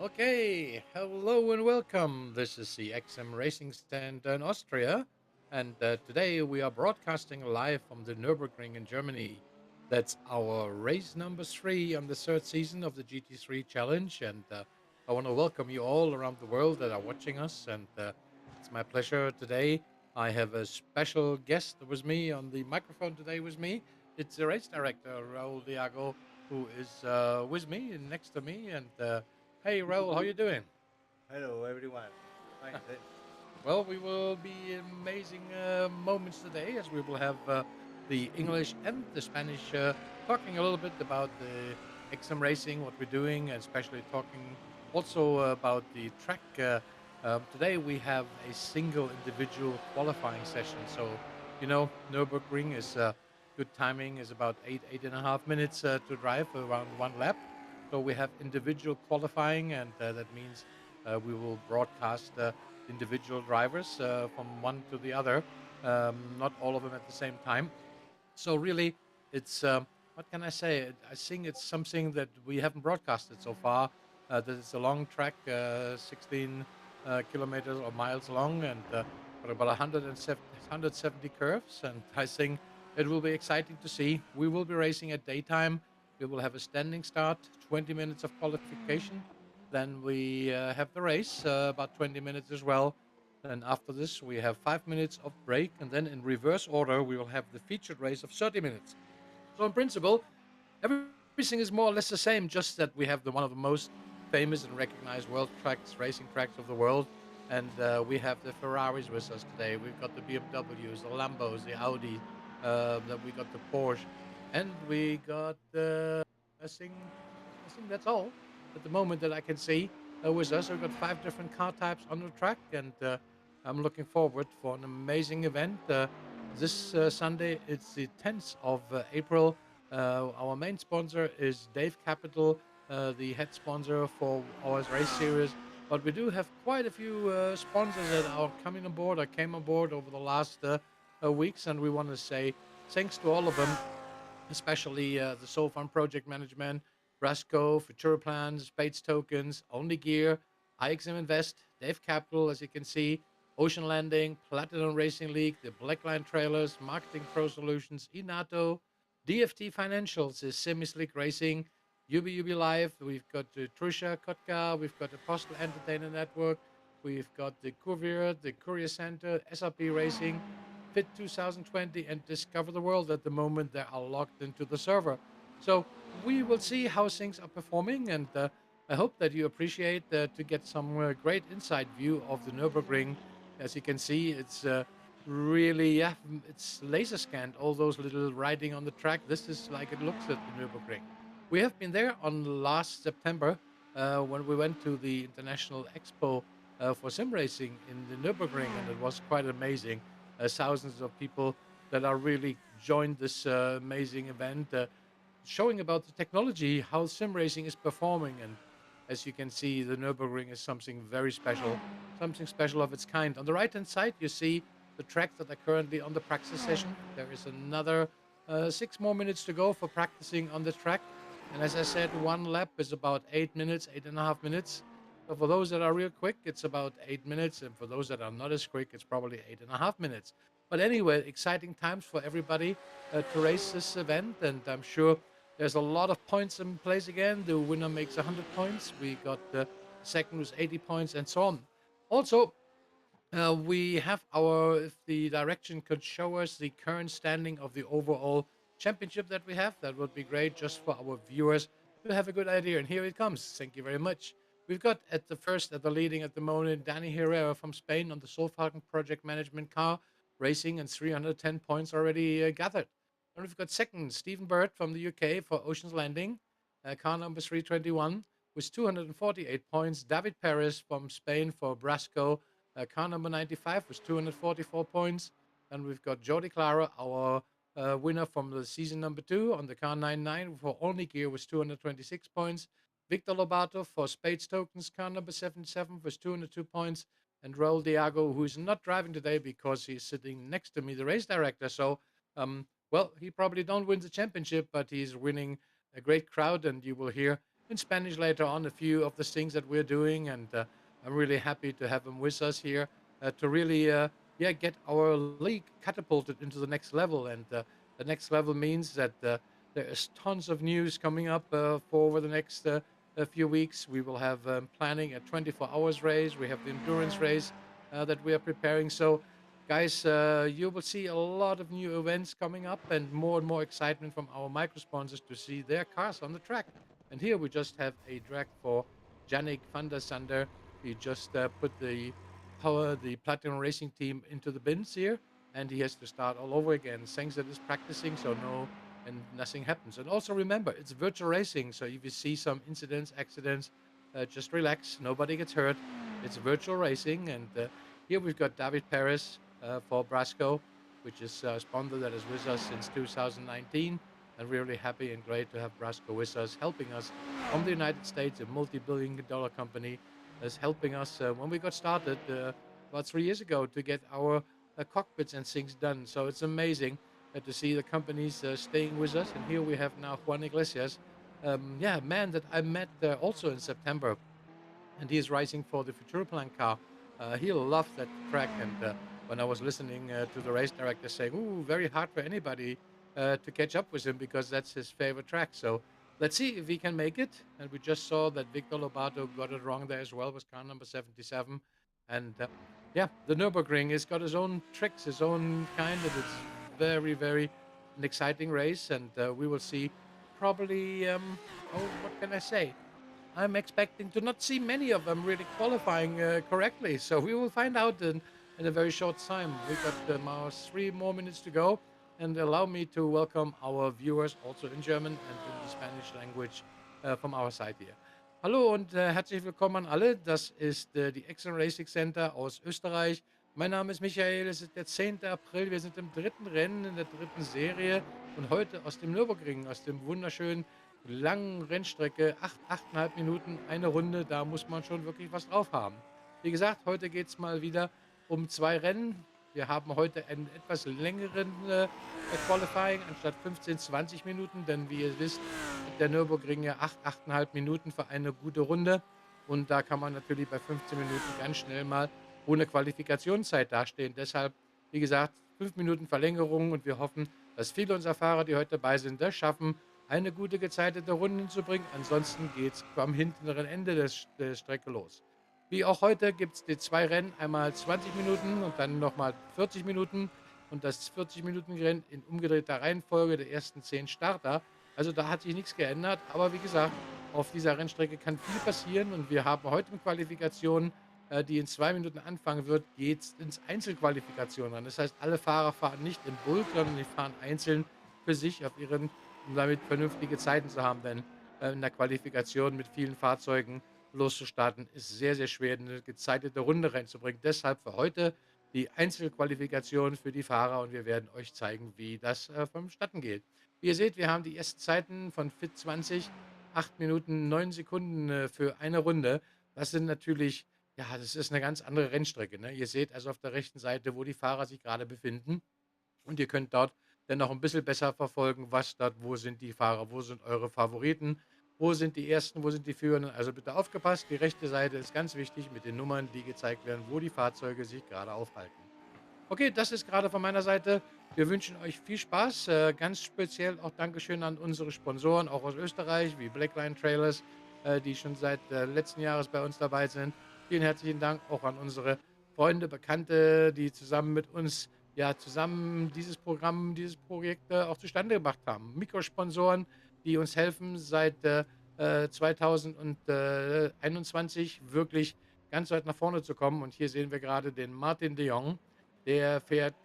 Okay, hello and welcome. This is the X-SiM Racing Stand in Austria, and today we are broadcasting live from the Nurburgring in Germany. That's our race number 3 on the third season of the GT3 Challenge, and I want to welcome you all around the world that are watching us, and it's my pleasure today. I have a special guest with me on the microphone today with me. It's the race director, Raul Diago, who is with me and next to me, and hey, Raul, how you doing? Hello, everyone. Fine, thanks. Well, we will be amazing moments today as we will have the English and the Spanish talking a little bit about the XM racing, what we're doing, and especially talking also about the track. Today we have a single individual qualifying session. So, Nürburgring is good timing, is about 8.5 minutes to drive around one lap. So we have individual qualifying, and that means we will broadcast individual drivers from one to the other, not all of them at the same time. So really, it's what can I say? I think it's something that we haven't broadcasted so far. That it's a long track, 16 kilometers or miles long, and got about 170 curves. And I think it will be exciting to see. We will be racing at daytime. We will have a standing start, 20 minutes of qualification. Then we have the race, about 20 minutes as well. Then after this, we have 5 minutes of break, and then in reverse order, we will have the featured race of 30 minutes. So in principle, everything is more or less the same, just that we have the one of the most famous and recognized world tracks, racing tracks of the world, and we have the Ferraris with us today. We've got the BMWs, the Lambos, the Audi, then we got the Porsche, and we got I think I think that's all at the moment that I can see with us. We've got five different car types on the track, and I'm looking forward for an amazing event. This Sunday, it's the 10th of April. Our main sponsor is Dave Capital, the head sponsor for our race series. But we do have quite a few sponsors that are coming on board or came on board over the last weeks, and we want to say thanks to all of them, especially the Soul Fund Project Management, Brasco, Futura Plans, Spades Tokens, Only Gear, IXM Invest, Dave Capital, as you can see, Ocean Landing, Platinum Racing League, the Blackline Trailers, Marketing Pro Solutions, Inato, DFT Financials, is Semi-Slick Racing, UB Live, we've got Trusha Kotka, we've got the Postal Entertainer Network, we've got the Courier, the Courier Center, SRP Racing, Fit 2020, and Discover the World. At the moment, they are locked into the server. So we will see how things are performing, and I hope that you appreciate to get some great inside view of the Nurburgring. As you can see, it's really, yeah, it's laser scanned, all those little writing on the track. This is like it looks at the Nurburgring. We have been there on last September when we went to the International Expo for sim racing in the Nurburgring, and it was quite amazing. Thousands of people that are really joined this amazing event, showing about the technology, how sim racing is performing. And as you can see, the Nurburgring is something special of its kind. On the right hand side, you see the tracks that are currently on the practice session. There is another 6 more minutes to go for practicing on the track. And as I said, one lap is about 8 minutes, 8.5 minutes. So for those that are real quick, it's about 8 minutes. And for those that are not as quick, it's probably 8.5 minutes. But anyway, exciting times for everybody to race this event. And I'm sure there's a lot of points in place again. The winner makes 100 points. We got the second with 80 points and so on. Also, we have if the direction could show us the current standing of the overall championship that we have, that would be great just for our viewers to have a good idea. And here it comes. Thank you very much. We've got at the leading at the moment, Danny Herrera from Spain on the Solfagen Project Management car racing, and 310 points already gathered. And we've got second, Stephen Bird from the UK for Ocean's Landing, car number 321 with 248 points. David Perez from Spain for Brasco, car number 95 with 244 points. And we've got Jordi Clara, our winner from the season number 2 on the car 99 for Only Gear with 226 points. Victor Lobato for Spades Tokens, car number 77 with 202 points. And Raul Diago, who is not driving today because he's sitting next to me, the race director. So, well, he probably don't win the championship, but he's winning a great crowd, and you will hear in Spanish later on a few of the things that we're doing. And I'm really happy to have him with us here to really, get our league catapulted into the next level. And the next level means that there is tons of news coming up for over the next a few weeks. We will have planning a 24 hours race. We have the endurance race that we are preparing. So, guys, you will see a lot of new events coming up and more excitement from our micro sponsors to see their cars on the track. And here we just have a drag for Yannick van der Sander. He just put the Platinum Racing team into the bins here, and he has to start all over again. Thanks that is practicing, so nothing happens. And also remember, it's virtual racing, so if you see some incidents, accidents, just relax. Nobody gets hurt. It's virtual racing, and here we've got David Perez for Brasco, which is a sponsor that is with us since 2019. And we're really happy and great to have Brasco with us, helping us from the United States, a multi-billion-dollar company, is helping us when we got started about 3 years ago to get our cockpits and things done. So it's amazing to see the companies staying with us. And here we have now Juan Iglesias, man that I met also in September, and he is racing for the Futuraplan car. He loves that track, and when I was listening to the race director saying, "Ooh, very hard for anybody to catch up with him because that's his favorite track." So let's see if he can make it. And we just saw that Victor Lobato got it wrong there as well with car number 77. And the Nurburgring has got his own tricks, his own kind, and it's very an exciting race. And we will see probably, what can I say? I'm expecting to not see many of them really qualifying correctly. So we will find out in a very short time. We've got now 3 more minutes to go. And allow me to welcome our viewers also in German and in the Spanish language from our side here. Hallo und herzlich willkommen an alle. Das ist die X-SiM Racing Center aus Österreich. Mein Name ist Michael. Es ist der 10. April. Wir sind im dritten Rennen in der dritten Serie. Und heute aus dem Nürburgring, aus dem wunderschönen langen Rennstrecke, 8,5 Minuten, eine Runde, da muss man schon wirklich was drauf haben. Wie gesagt, heute geht es mal wieder um 2 Rennen. Wir haben heute einen etwas längeren Qualifying anstatt 15, 20 Minuten, denn wie ihr wisst, hat der Nürburgring ja 8,5 Minuten für eine gute Runde. Und da kann man natürlich bei 15 Minuten ganz schnell mal ohne Qualifikationszeit dastehen. Deshalb, wie gesagt, 5 Minuten Verlängerung, und wir hoffen, dass viele unserer Fahrer, die heute dabei sind, das schaffen, eine gute gezeitete Runde hinzubringen. Ansonsten geht es am hinteren Ende der Strecke los. Wie auch heute gibt es die 2 Rennen, einmal 20 Minuten und dann nochmal 40 Minuten. Und das 40-Minuten-Rennen in umgedrehter Reihenfolge der ersten 10 Starter. Also da hat sich nichts geändert. Aber wie gesagt, auf dieser Rennstrecke kann viel passieren. Und wir haben heute eine Qualifikation, die in 2 Minuten anfangen wird, geht es ins Einzelqualifikation ran. Das heißt, alle Fahrer fahren nicht im Bulk, sondern die fahren einzeln für sich um damit vernünftige Zeiten zu haben. Denn in der Qualifikation mit vielen Fahrzeugen loszustarten, ist sehr schwer, eine gezeitete Runde reinzubringen. Deshalb für heute die Einzelqualifikation für die Fahrer, und wir werden euch zeigen, wie das vonstatten geht. Wie ihr seht, wir haben die ersten Zeiten von Fit 20, 8 Minuten 9 Sekunden für eine Runde. Das sind natürlich, das ist eine ganz andere Rennstrecke. Ne? Ihr seht also auf der rechten Seite, wo die Fahrer sich gerade befinden, und ihr könnt dort dann noch ein bisschen besser verfolgen, wo sind die Fahrer, wo sind eure Favoriten, wo sind die Ersten, wo sind die Führenden. Also bitte aufgepasst, die rechte Seite ist ganz wichtig mit den Nummern, die gezeigt werden, wo die Fahrzeuge sich gerade aufhalten. Okay, das ist gerade von meiner Seite. Wir wünschen euch viel Spaß. Ganz speziell auch Dankeschön an unsere Sponsoren, auch aus Österreich, wie Blackline Trailers, die schon seit letzten Jahres bei uns dabei sind. Vielen herzlichen Dank auch an unsere Freunde, Bekannte, die zusammen mit uns zusammen dieses Programm, dieses Projekt auch zustande gebracht haben. Mikrosponsoren, die uns helfen, seit 2021 wirklich ganz weit nach vorne zu kommen. Und hier sehen wir gerade den Martin de Jong, der fährt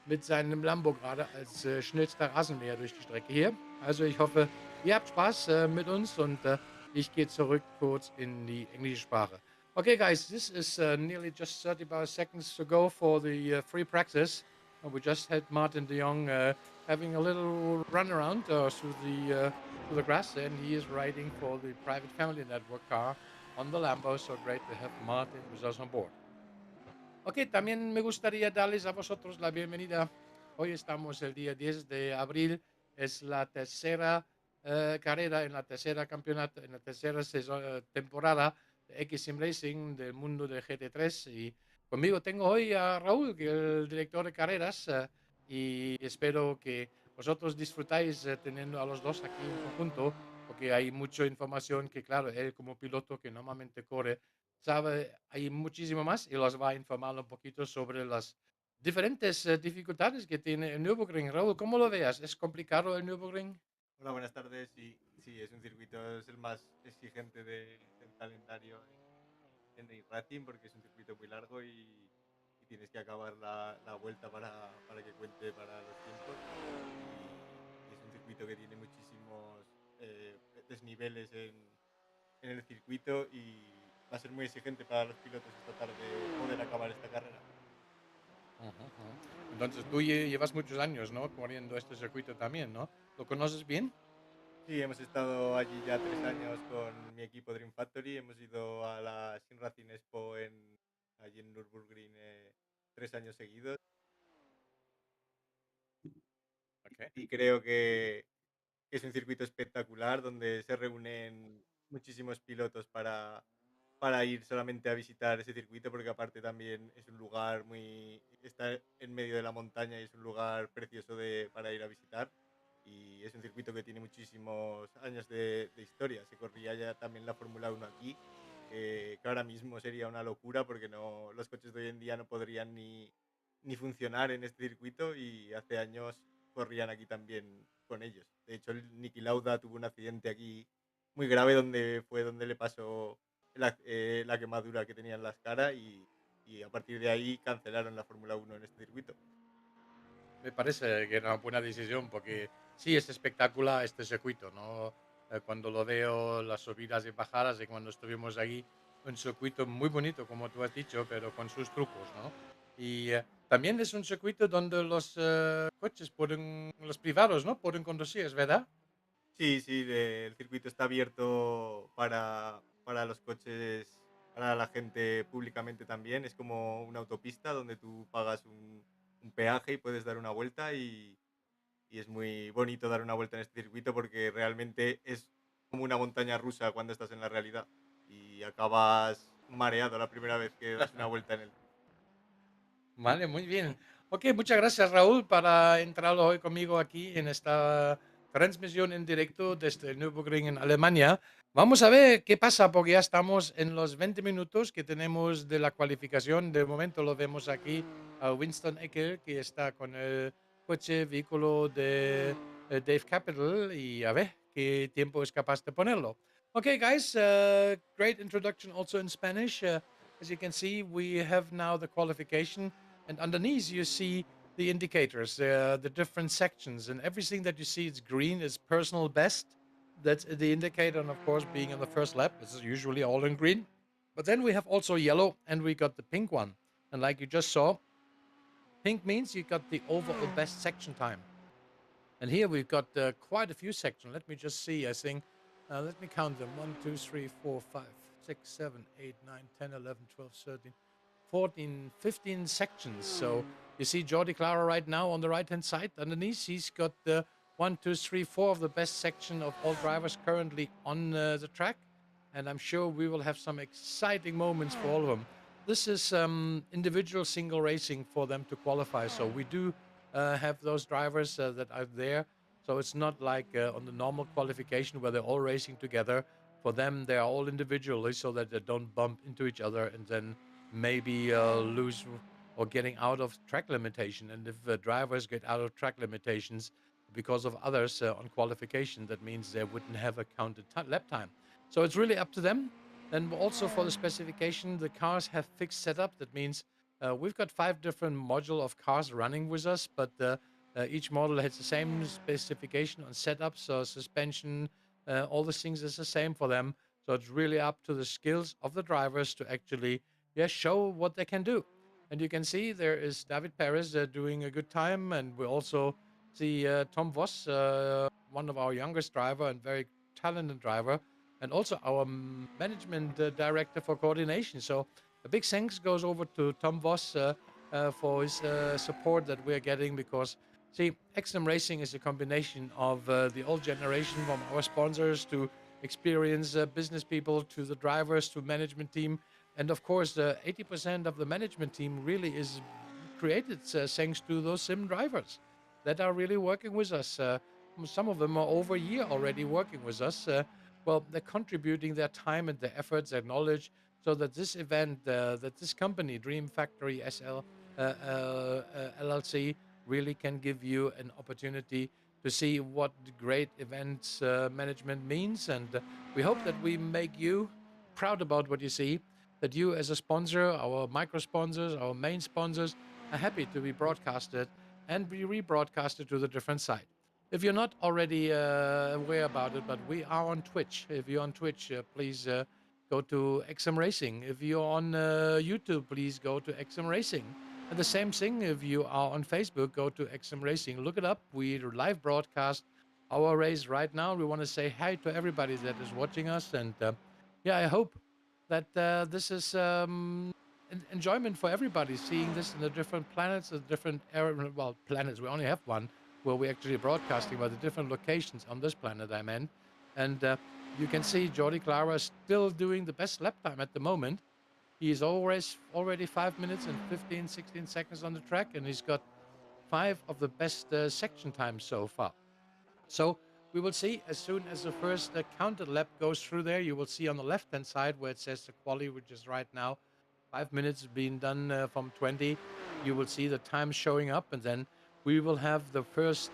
mit seinem Lambo gerade als schnellster Rasenmäher durch die Strecke hier. Also ich hoffe, ihr habt Spaß mit uns, und ich gehe zurück kurz in die englische Sprache. Okay, guys, this is nearly just 35 seconds to go for the free practice. We just had Martin de Jong having a little run around through the grass, and he is riding for the private family network car on the Lambo. So great to have Martin with us on board. Ok, también me gustaría darles a vosotros la bienvenida. Hoy estamos el día 10 de abril. Es la tercera carrera en la tercera campeonato, en la tercera temporada de X-SiM Racing del mundo del GT3. Y conmigo tengo hoy a Raúl, que es el director de carreras, y espero que vosotros disfrutáis teniendo a los dos aquí en conjunto, porque hay mucha información que, claro, él como piloto que normalmente corre, sabe, hay muchísimo más y los va a informar un poquito sobre las diferentes dificultades que tiene el Nürburgring. Raúl, ¿cómo lo veas? ¿Es complicado el Nürburgring? Hola, buenas tardes. Sí, sí, es un circuito, es el más exigente del calendario en el Racing porque es un circuito muy largo y tienes que acabar la vuelta para que cuente para los tiempos. Y es un circuito que tiene muchísimos desniveles en el circuito y va a ser muy exigente para los pilotos esta tarde poder acabar esta carrera. Ujú, ujú. Entonces tú llevas muchos años, ¿no? Corriendo este circuito también, ¿no? ¿Lo conoces bien? Sí, hemos estado allí ya 3 años con mi equipo Dream Factory. Hemos ido a la Sin Racing Expo allí en Nurburgring 3 años seguidos. Okay. Y creo que es un circuito espectacular donde se reúnen muchísimos pilotos para ir solamente a visitar ese circuito, porque aparte también es un lugar está en medio de la montaña y es un lugar precioso para ir a visitar. Y es un circuito que tiene muchísimos años de historia. Se corría ya también la Fórmula 1 aquí, que ahora mismo sería una locura porque los coches de hoy en día no podrían ni funcionar en este circuito y hace años corrían aquí también con ellos. De hecho, el Niki Lauda tuvo un accidente aquí muy grave donde le pasó la quemadura que tenía en las caras y a partir de ahí cancelaron la Fórmula 1 en este circuito. Me parece que era una buena decisión porque sí es espectacular este circuito, ¿no? Cuando lo veo, las subidas y bajadas de cuando estuvimos ahí, un circuito muy bonito, como tú has dicho, pero con sus trucos, ¿no? Y también es un circuito donde los coches pueden, los privados, ¿no? Pueden conducir, ¿es verdad? Sí, sí, el circuito está abierto para los coches, para la gente públicamente también. Es como una autopista donde tú pagas un peaje y puedes dar una vuelta y es muy bonito dar una vuelta en este circuito porque realmente es como una montaña rusa cuando estás en la realidad y acabas mareado la primera vez que das una vuelta en él. Vale, muy bien. Ok, muchas gracias Raúl para entrar hoy conmigo aquí en esta transmisión en directo desde Nürburgring en Alemania. Vamos a ver qué pasa porque ya estamos en los 20 minutos que tenemos de la cualificación. De momento lo vemos aquí a Winston Eckel que está con el coche vehículo de Dave Capital y a ver qué tiempo es capaz de ponerlo. Okay, guys, great introduction also in Spanish. As you can see, we have now the qualification. And underneath, you see the indicators, the different sections, and everything that you see is green is personal best. That's the indicator, and of course, being on the first lap, this is usually all in green. But then we have also yellow, and we got the pink one. And like you just saw, pink means you got the overall best section time. And here we've got quite a few sections. Let me just see. I think, let me count them 1, 2, 3, 4, 5, 6, 7, 8, 9, 10, 11, 12, 13, 14, 15 sections. So you see Jordi Clara right now on the right hand side. Underneath, he's got the 1, 2, 3, 4 of the best section of all drivers currently on the track. And I'm sure we will have some exciting moments for all of them. This is individual single racing for them to qualify. So we do have those drivers that are there. So it's not like on the normal qualification where they're all racing together. For them, they are all individually so that they don't bump into each other and then maybe lose or getting out of track limitation. And if drivers get out of track limitations because of others on qualification, that means they wouldn't have a counted lap time. So it's really up to them. And also for the specification, the cars have fixed setup. That means we've got 5 different module of cars running with us, but each model has the same specification on setup, so suspension, all the things is the same for them. So it's really up to the skills of the drivers to actually, yeah, show what they can do. And you can see there is David Perez doing a good time, and we also see Tom Voss, one of our youngest driver and very talented driver, and also our management director for coordination. So a big thanks goes over to Tom Voss for his support that we're getting because See, XM Racing is a combination of the old generation from our sponsors to experienced business people to the drivers to management team. And of course, 80% of the management team really is created thanks to those sim drivers that are really working with us. Some of them are over a year already working with us. Well, they're contributing their time and their efforts, their knowledge, so that this event, that this company, Dream Factory LLC, really can give you an opportunity to see what great events management means. And we hope that we make you proud about what you see, that you as a sponsor, our micro sponsors, our main sponsors, are happy to be broadcasted and be rebroadcasted to the different site. If you're not already aware about it, but we are on Twitch. If you're on Twitch, please go to XM Racing. If you're on YouTube, please go to XM Racing. And the same thing, if you are on Facebook, go to XM Racing. Look it up. We live broadcast our race right now. We want to say hi to everybody that is watching us. And yeah, I hope that this is enjoyment for everybody, seeing this in the different planets, the different well, planets. We only have one where we're actually broadcasting, but the different locations on this planet I meant. And you can see Jordi Clara is still doing the best lap time at the moment. He's already 5 minutes and 15, 16 seconds on the track, and he's got 5 of the best section times so far. So we will see as soon as the first counted lap goes through there. You will see on the left-hand side where it says the quali, which is right now 5 minutes being done from 20. You will see the time showing up, and then we will have the first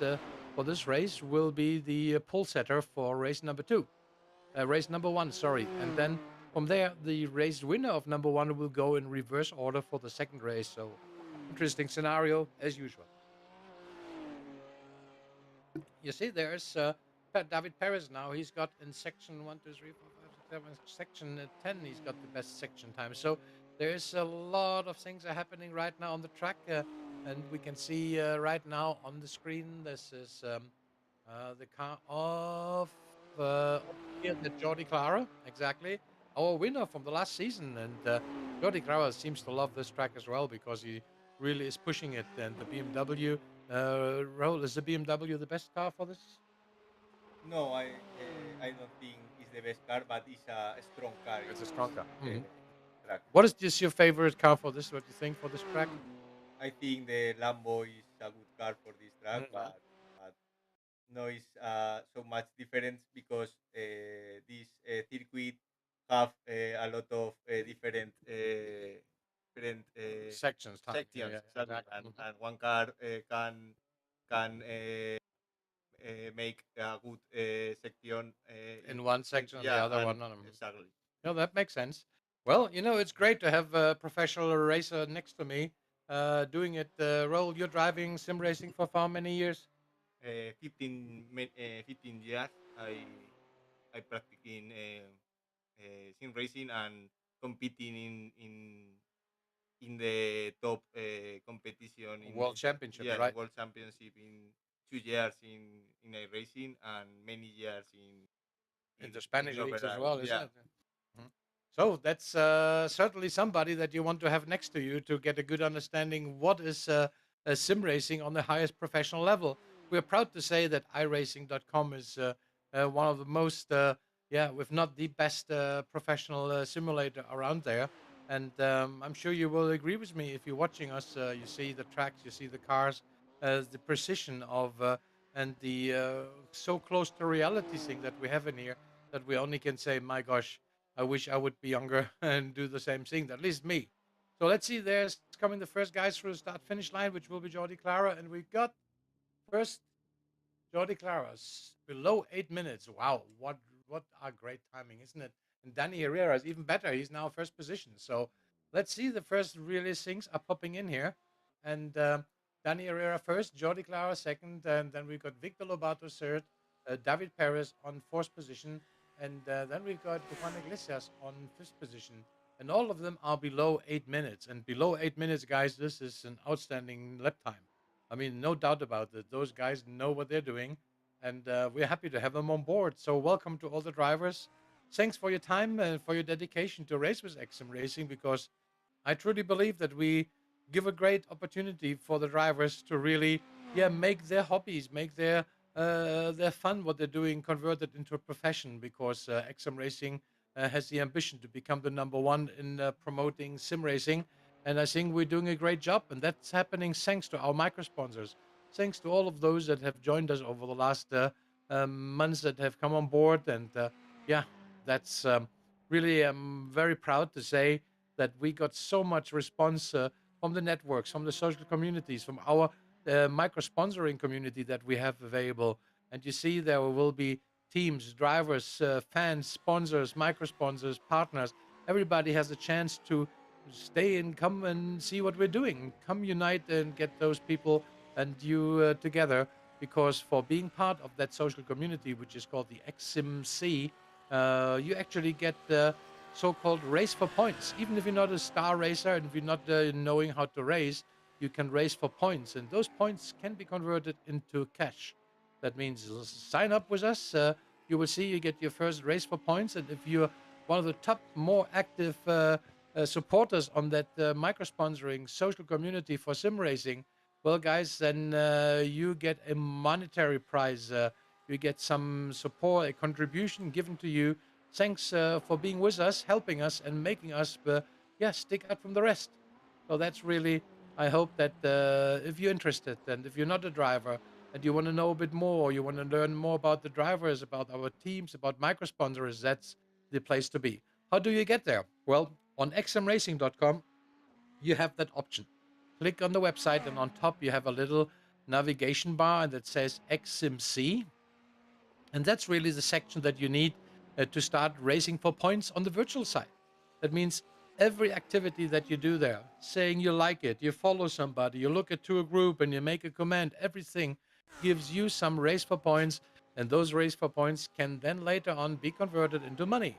for this race will be the pole setter for race number 2. Race number 1, sorry. And then from there, the race winner of number 1 will go in reverse order for the second race. So interesting scenario as usual. You see, there's David Perez now. He's got in section 1, 2, 3, 4, 5, 6, 7, section 10. He's got the best section time. So there's a lot of things are happening right now on the track, and we can see right now on the screen. This is the car of here, the Jordi Clara, exactly our winner from the last season. And Jordi Clara seems to love this track as well because he really is pushing it. And the BMW. Raul, is the BMW the best car for this? No, I don't think it's the best car, but it's a strong car It's in a this strong car. Mhm. track. What is this your favorite car for this? What do you think for this track? I think the Lambo is a good car for this track, Mhm. but no, it's so much difference because this circuit have a lot of different Sections, time. Yeah, sections yeah, exactly, exactly. Mhm. and one car can make a good section In one section and the yeah, other and one. No, no. exactly. No, that makes sense. Well, it's great to have a professional racer next to me doing it. Raul, you're driving sim racing for how many years? 15 years I practicing sim racing and competing in the top competition World Championship, in right? world championship in 2 years in a racing and many years In the in Spanish leagues as global well, isn't yeah. it? Mhm. So that's certainly somebody that you want to have next to you to get a good understanding what is sim racing on the highest professional level. We're proud to say that iRacing.com is one of the most, yeah, if not the best professional simulator around there. And I'm sure you will agree with me if you're watching us. You see the tracks, you see the cars, the precision of and the so close to reality thing that we have in here that we only can say, my gosh, I wish I would be younger and do the same thing, at least me. So let's see, there's coming the first guys through the start finish line, which will be Jordi Clara. And we got first Jordi Clara's below 8 minutes. Wow, what a great timing, isn't it? And Danny Herrera is even better. He's now first position. So let's see, the first really things are popping in here. And Danny Herrera first, Jordi Clara second, and then we got Victor Lobato third, David Perez on fourth position, and then we got Juan Iglesias on fifth position. And all of them are below 8 minutes. And below 8 minutes, guys, this is an outstanding lap time. I mean, no doubt about it. Those guys know what they're doing, and we're happy to have them on board. So, welcome to all the drivers. Thanks for your time and for your dedication to race with XM Racing, because I truly believe that we give a great opportunity for the drivers to really yeah, make their hobbies, make their fun, what they're doing, convert it into a profession. Because XM Racing has the ambition to become the number one in promoting sim racing, and I think we're doing a great job. And that's happening thanks to our micro sponsors, thanks to all of those that have joined us over the last months that have come on board. And yeah, that's really very proud to say that we got so much response from the networks, from the social communities, from our micro sponsoring community that we have available. And you see, there will be teams, drivers, fans, sponsors, micro sponsors, partners. Everybody has a chance to stay and come and see what we're doing. Come unite and get those people and you together. Because for being part of that social community, which is called the X-SiM, you actually get the so-called race for points. Even if you're not a star racer and if you're not knowing how to race, you can race for points, and those points can be converted into cash. That means sign up with us. You will see you get your first race for points, and if you're one of the top, more active supporters on that micro sponsoring social community for sim racing, well, guys, then you get a monetary prize. You get some support, a contribution given to you. Thanks for being with us, helping us, and making us, yeah, stick out from the rest. So that's really, I hope that if you're interested and if you're not a driver and you want to know a bit more, or you want to learn more about the drivers, about our teams, about micro sponsors, that's the place to be. How do you get there? Well, on xmracing.com, you have that option. Click on the website, and on top, you have a little navigation bar and that says XSimC. And that's really the section that you need to start racing for points on the virtual side. That means every activity that you do there, saying you like it, you follow somebody, you look at to a group and you make a comment, everything gives you some race for points. And those race for points can then later on be converted into money.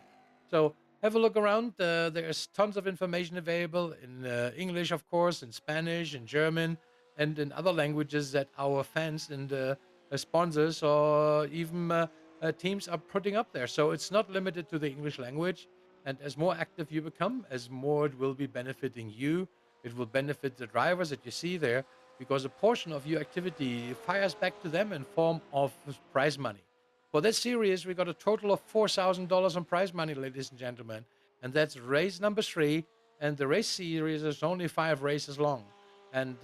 So have a look around. There's tons of information available in English, of course, in Spanish, in German, and in other languages that our fans and sponsors or even teams are putting up there. So it's not limited to the English language. And as more active you become, as more it will be benefiting you. It will benefit the drivers that you see there, because a portion of your activity fires back to them in form of prize money. For this series, we got a total of $4,000 in prize money, ladies and gentlemen. And that's race number 3. And the race series is only 5 races long. And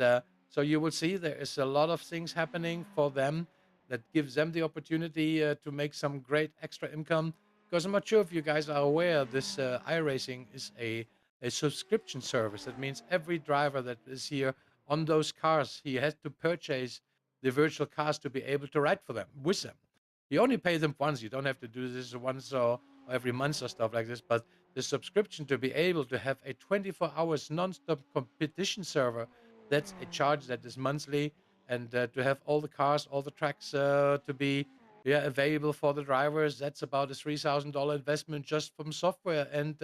so you will see there is a lot of things happening for them that gives them the opportunity to make some great extra income. Because I'm not sure if you guys are aware, this iRacing is a subscription service. That means every driver that is here on those cars, he has to purchase the virtual cars to be able to ride for them, with them. You only pay them once. You don't have to do this once or every month or stuff like this. But the subscription to be able to have a 24 hours non-stop competition server, that's a charge that is monthly. And to have all the cars, all the tracks to be available for the drivers, that's about a $3,000 investment just from software and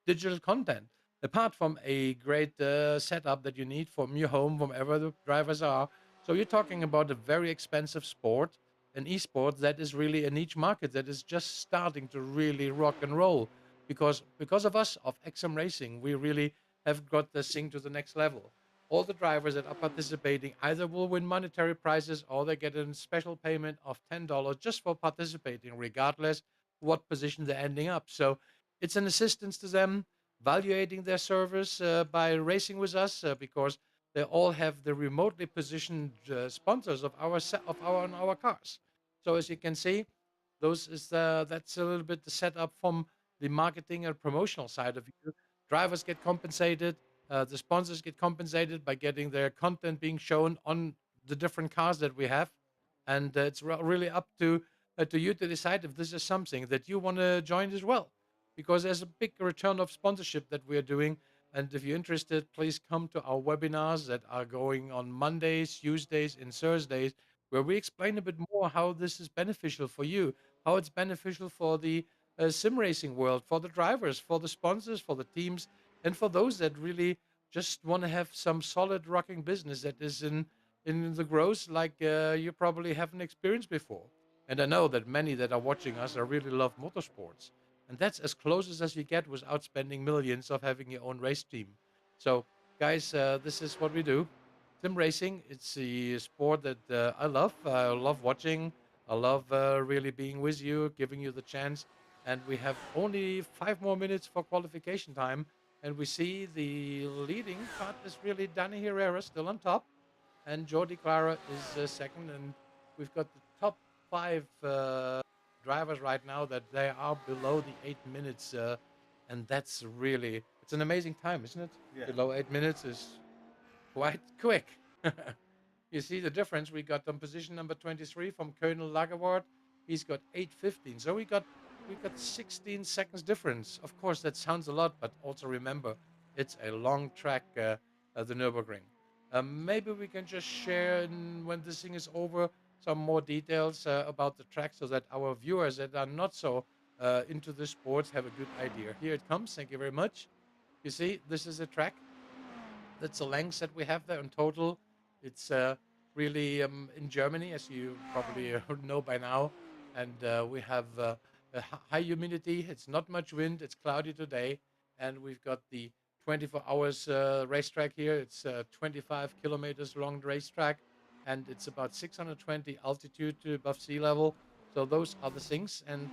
digital content. Apart from a great setup that you need from your home, from wherever the drivers are. So you're talking about a very expensive sport, an esport that is really a niche market that is just starting to really rock and roll. Because of us, of XM Racing, we really have got this thing to the next level. All the drivers that are participating either will win monetary prizes or they get a special payment of $10 just for participating, regardless what position they're ending up. So it's an assistance to them, valuating their service by racing with us, because they all have the remotely positioned sponsors of our cars. So as you can see, that's a little bit the setup from the marketing and promotional side of you. Drivers get compensated, the sponsors get compensated by getting their content being shown on the different cars that we have, and it's really up to you to decide if this is something that you want to join as well, because there's a big return of sponsorship that we're doing. And if you're interested, please come to our webinars that are going on Mondays, Tuesdays, and Thursdays, where we explain a bit more how this is beneficial for you, how it's beneficial for the sim racing world, for the drivers, for the sponsors, for the teams, and for those that really just want to have some solid rocking business that is in the growth like you probably haven't experienced before. And I know that many that are watching us are really love motorsports, and that's as close as you get without spending millions of having your own race team. So, guys, this is what we do. Sim racing, it's a sport that I love. I love watching. I love really being with you, giving you the chance. And we have only 5 more minutes for qualification time. And we see the leading part is really Danny Herrera still on top. And Jordi Clara is second. And we've got the top five drivers right now that they are below the 8 minutes. And that's really, it's an amazing time, isn't it? Yeah. Below 8 minutes is quite quick. You see the difference. We got on position number 23 from Colonel Lagerward. He's got 8:15. So we got 16 seconds difference. Of course, that sounds a lot, but also remember, it's a long track, the Nurburgring. Maybe we can just share when this thing is over some more details about the track so that our viewers that are not so into the sports have a good idea. Here it comes. Thank you very much. You see, this is a track. That's the length that we have there in total. It's really in Germany, as you probably know by now, and we have high humidity. It's not much wind. It's cloudy today, and we've got the 24 hours racetrack here. It's 25 kilometers long racetrack, and it's about 620 altitude to above sea level. So those are the things. And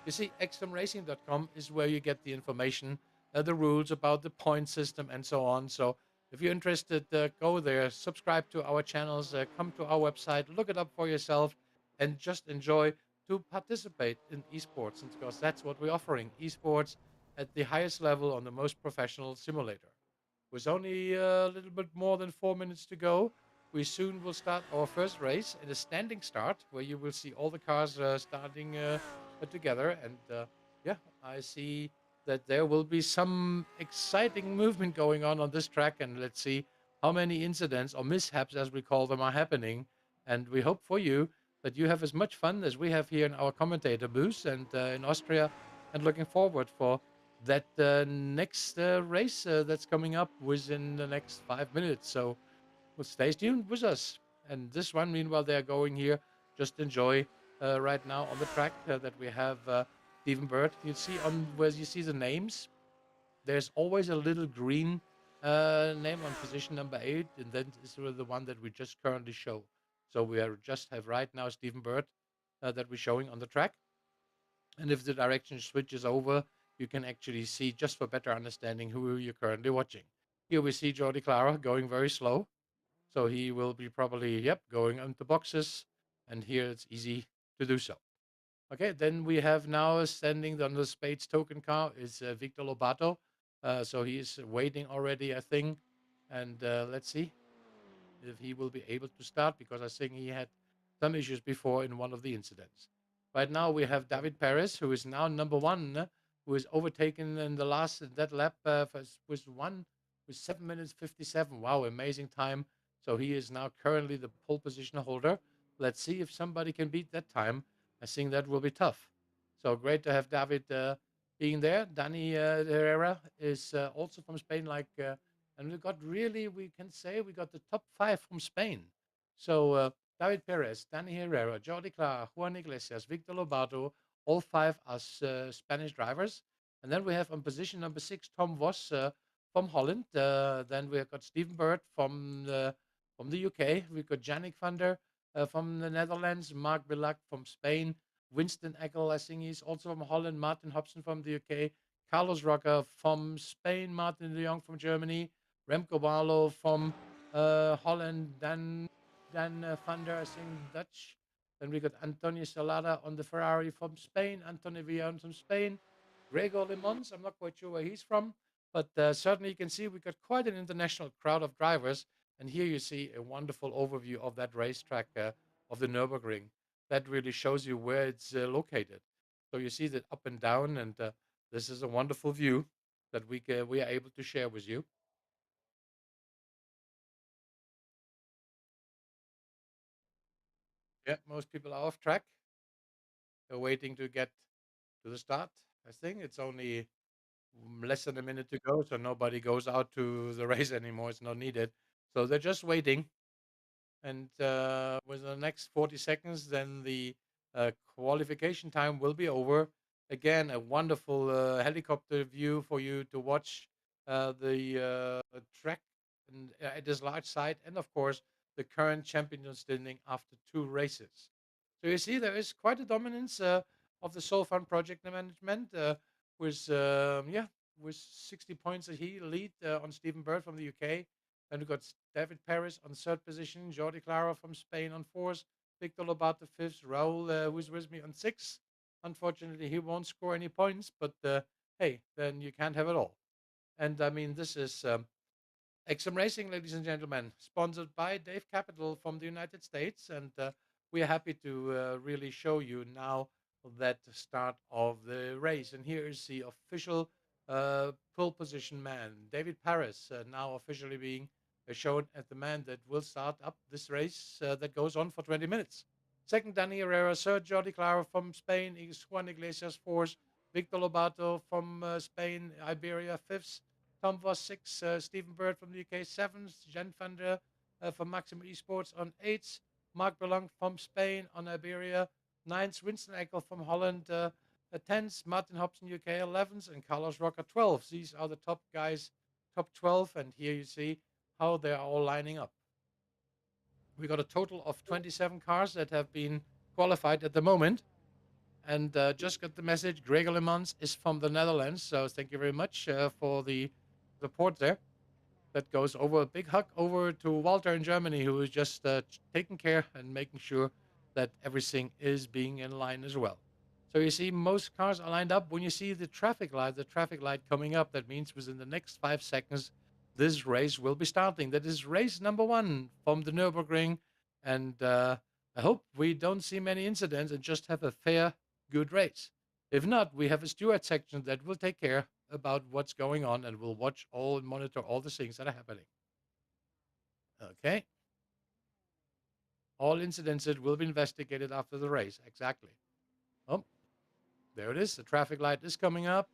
you see, xmracing.com is where you get the information, the rules about the point system, and so on. So if you're interested, go there, subscribe to our channels, come to our website, look it up for yourself, and just enjoy to participate in esports. And because that's what we're offering, esports at the highest level on the most professional simulator. With only a little bit more than 4 minutes to go, we soon will start our first race in a standing start, where you will see all the cars starting together. And yeah, I see that there will be some exciting movement going on this track. And let's see how many incidents or mishaps, as we call them, are happening. And we hope for you that you have as much fun as we have here in our commentator booth and in Austria. And looking forward for that next race that's coming up within the next 5 minutes. So well, stay tuned with us. And this one, meanwhile, they're going here. Just enjoy right now on the track that we have Stephen Bird. You see on where you see the names, there's always a little green name on position number 8, and then is the one that we just currently show. So we are just have right now Stephen Bird that we're showing on the track. And if the direction switches over, you can actually see, just for better understanding, who you're currently watching. Here we see Jordi Clara going very slow. So he will be probably, yep, going into boxes. And here it's easy to do so. Okay, then we have now standing on the Spades token car is Victor Lobato. So he is waiting already, I think. And let's see if he will be able to start, because I think he had some issues before in one of the incidents. Right now we have David Perez, who is now number one, who is overtaken in the last that lap with 7 minutes 57. Wow, amazing time! So he is now currently the pole position holder. Let's see if somebody can beat that time. I think that will be tough. So great to have David being there. Dani Herrera is also from Spain, and we got really, we can say we got the top five from Spain. So David Perez, Dani Herrera, Jordi Clark, Juan Iglesias, Victor Lobato, all five are Spanish drivers. And then we have on position number 6, Tom Vos from Holland. Then we have got Stephen Bird from the UK. We've got Yannick van der from the Netherlands, Mark Billac from Spain, Winston Eckel, I think he's also from Holland, Martin Hobson from the UK, Carlos Roca from Spain, Martin de Jong from Germany, Remco Barlow from Holland, Dan van der, I think Dutch. Then we got Antonio Salada on the Ferrari from Spain, Antonio Villan from Spain, Gregor Limons, I'm not quite sure where he's from, but certainly you can see we got quite an international crowd of drivers. And here you see a wonderful overview of that racetrack of the Nurburgring. That really shows you where it's located. So you see that up and down, and this is a wonderful view that we are able to share with you. Yeah, most people are off track. They're waiting to get to the start. I think it's only less than a minute to go, so nobody goes out to the race anymore. It's not needed. So they're just waiting. And with the next 40 seconds, then the qualification time will be over. Again, a wonderful helicopter view for you to watch the track at his large side, and of course the current champion standing after 2 races. So you see, there is quite a dominance of the Solfan project management, with 60 points a lead on Stephen Bird from the UK. Then we got David Perez on third position, Jordi Clara from Spain on fourth, Victor Lobato fifth, Raul, who's with me on sixth. Unfortunately, he won't score any points, but hey, then you can't have it all. And I mean, this is X-SiM Racing, ladies and gentlemen, sponsored by Dave Capital from the United States. And we are happy to really show you now that the start of the race. And here is the official pole position man, David Perez, now officially being shown as the man that will start up this race that goes on for 20 minutes. Second, Danny Herrera. Third, Jordi Clara from Spain. Juan Iglesias fourth. Victor Lobato from Spain, Iberia fifth. Tom was sixth. Stephen Bird from the UK seventh. Jan van der from Maximum Esports on eighth. Mark Belong from Spain on Iberia ninth. Winston Eckel from Holland 10th. Martin Hobson UK 11th. And Carlos Roca 12th. These are the top guys, top 12. And here you see how they are all lining up. We got a total of 27 cars that have been qualified at the moment. And just got the message, Gregor Le Mans is from the Netherlands. So thank you very much for the support there. That goes over a big hug over to Walter in Germany, who is just taking care and making sure that everything is being in line as well. So you see most cars are lined up. When you see the traffic light coming up, that means within the next 5 seconds, this race will be starting. That is race number 1 from the Nurburgring. And I hope we don't see many incidents and just have a fair, good race. If not, we have a steward section that will take care about what's going on and will watch all and monitor all the things that are happening. Okay. All incidents that will be investigated after the race. Exactly. Oh, there it is. The traffic light is coming up.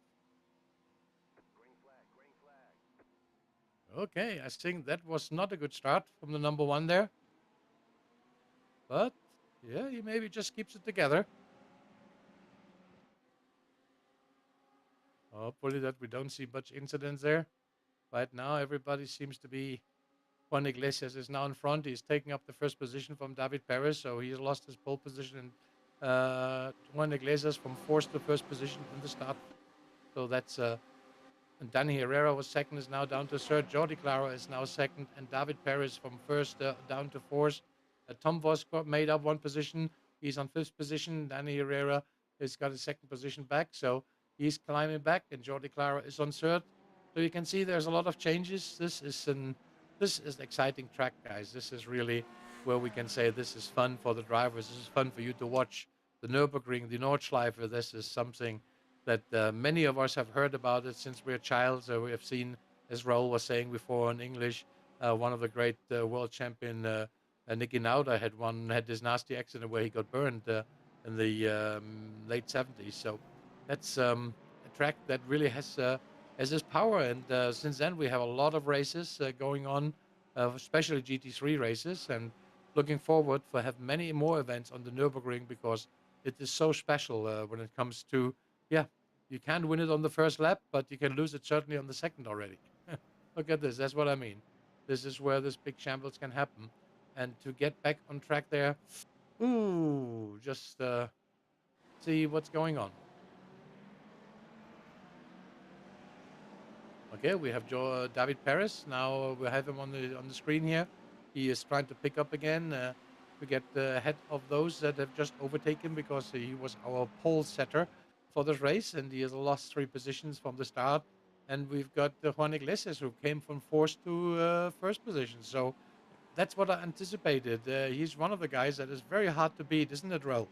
Green flag. Okay, I think that was not a good start from the number 1 there. But, yeah, he maybe just keeps it together. Hopefully that we don't see much incidents there. Right now, everybody seems to be... Juan Iglesias is now in front. He's taking up the first position from David Perez, so he's lost his pole position. And Juan Iglesias from fourth to first position in the start. So that's... and Danny Herrera was second, is now down to third. Jordi Clara is now second. And David Perez from first down to fourth. Tom Voss made up one position. He's on fifth position. Danny Herrera has got his second position back. So he's climbing back. And Jordi Clara is on third. So you can see there's a lot of changes. This is an exciting track, guys. This is really where we can say this is fun for the drivers. This is fun for you to watch. The Nürburgring, the Nordschleife, this is something that many of us have heard about it since we're a child. So we have seen, as Raul was saying before in English, one of the great world champion, Niki Lauda, had this nasty accident where he got burned in the late 70s. So that's a track that really has this power. And since then, we have a lot of races going on, especially GT3 races. And looking forward for have many more events on the Nürburgring because it is so special when it comes to, you can't win it on the first lap, but you can lose it certainly on the second already. Look at this. That's what I mean. This is where this big shambles can happen. And to get back on track there, just see what's going on. Okay, we have David Perez. Now we have him on the screen here. He is trying to pick up again. We get ahead of those that have just overtaken because he was our pole setter for this race, and he has lost 3 positions from the start. And we've got Juan Iglesias, who came from fourth to first position. So that's what I anticipated. He's one of the guys that is very hard to beat, isn't it, Raul?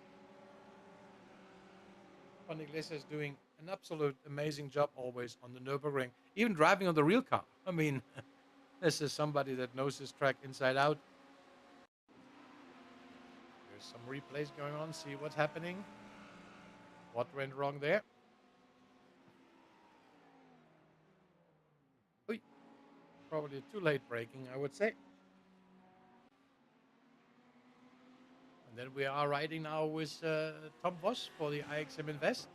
Juan Iglesias doing an absolute amazing job always on the Nürburgring, even driving on the real car. I mean, this is somebody that knows this track inside out. There's some replays going on. See what's happening. What went wrong there? Oy. Probably too late braking, I would say. And then we are riding now with Tom Voss for the IXM Invest.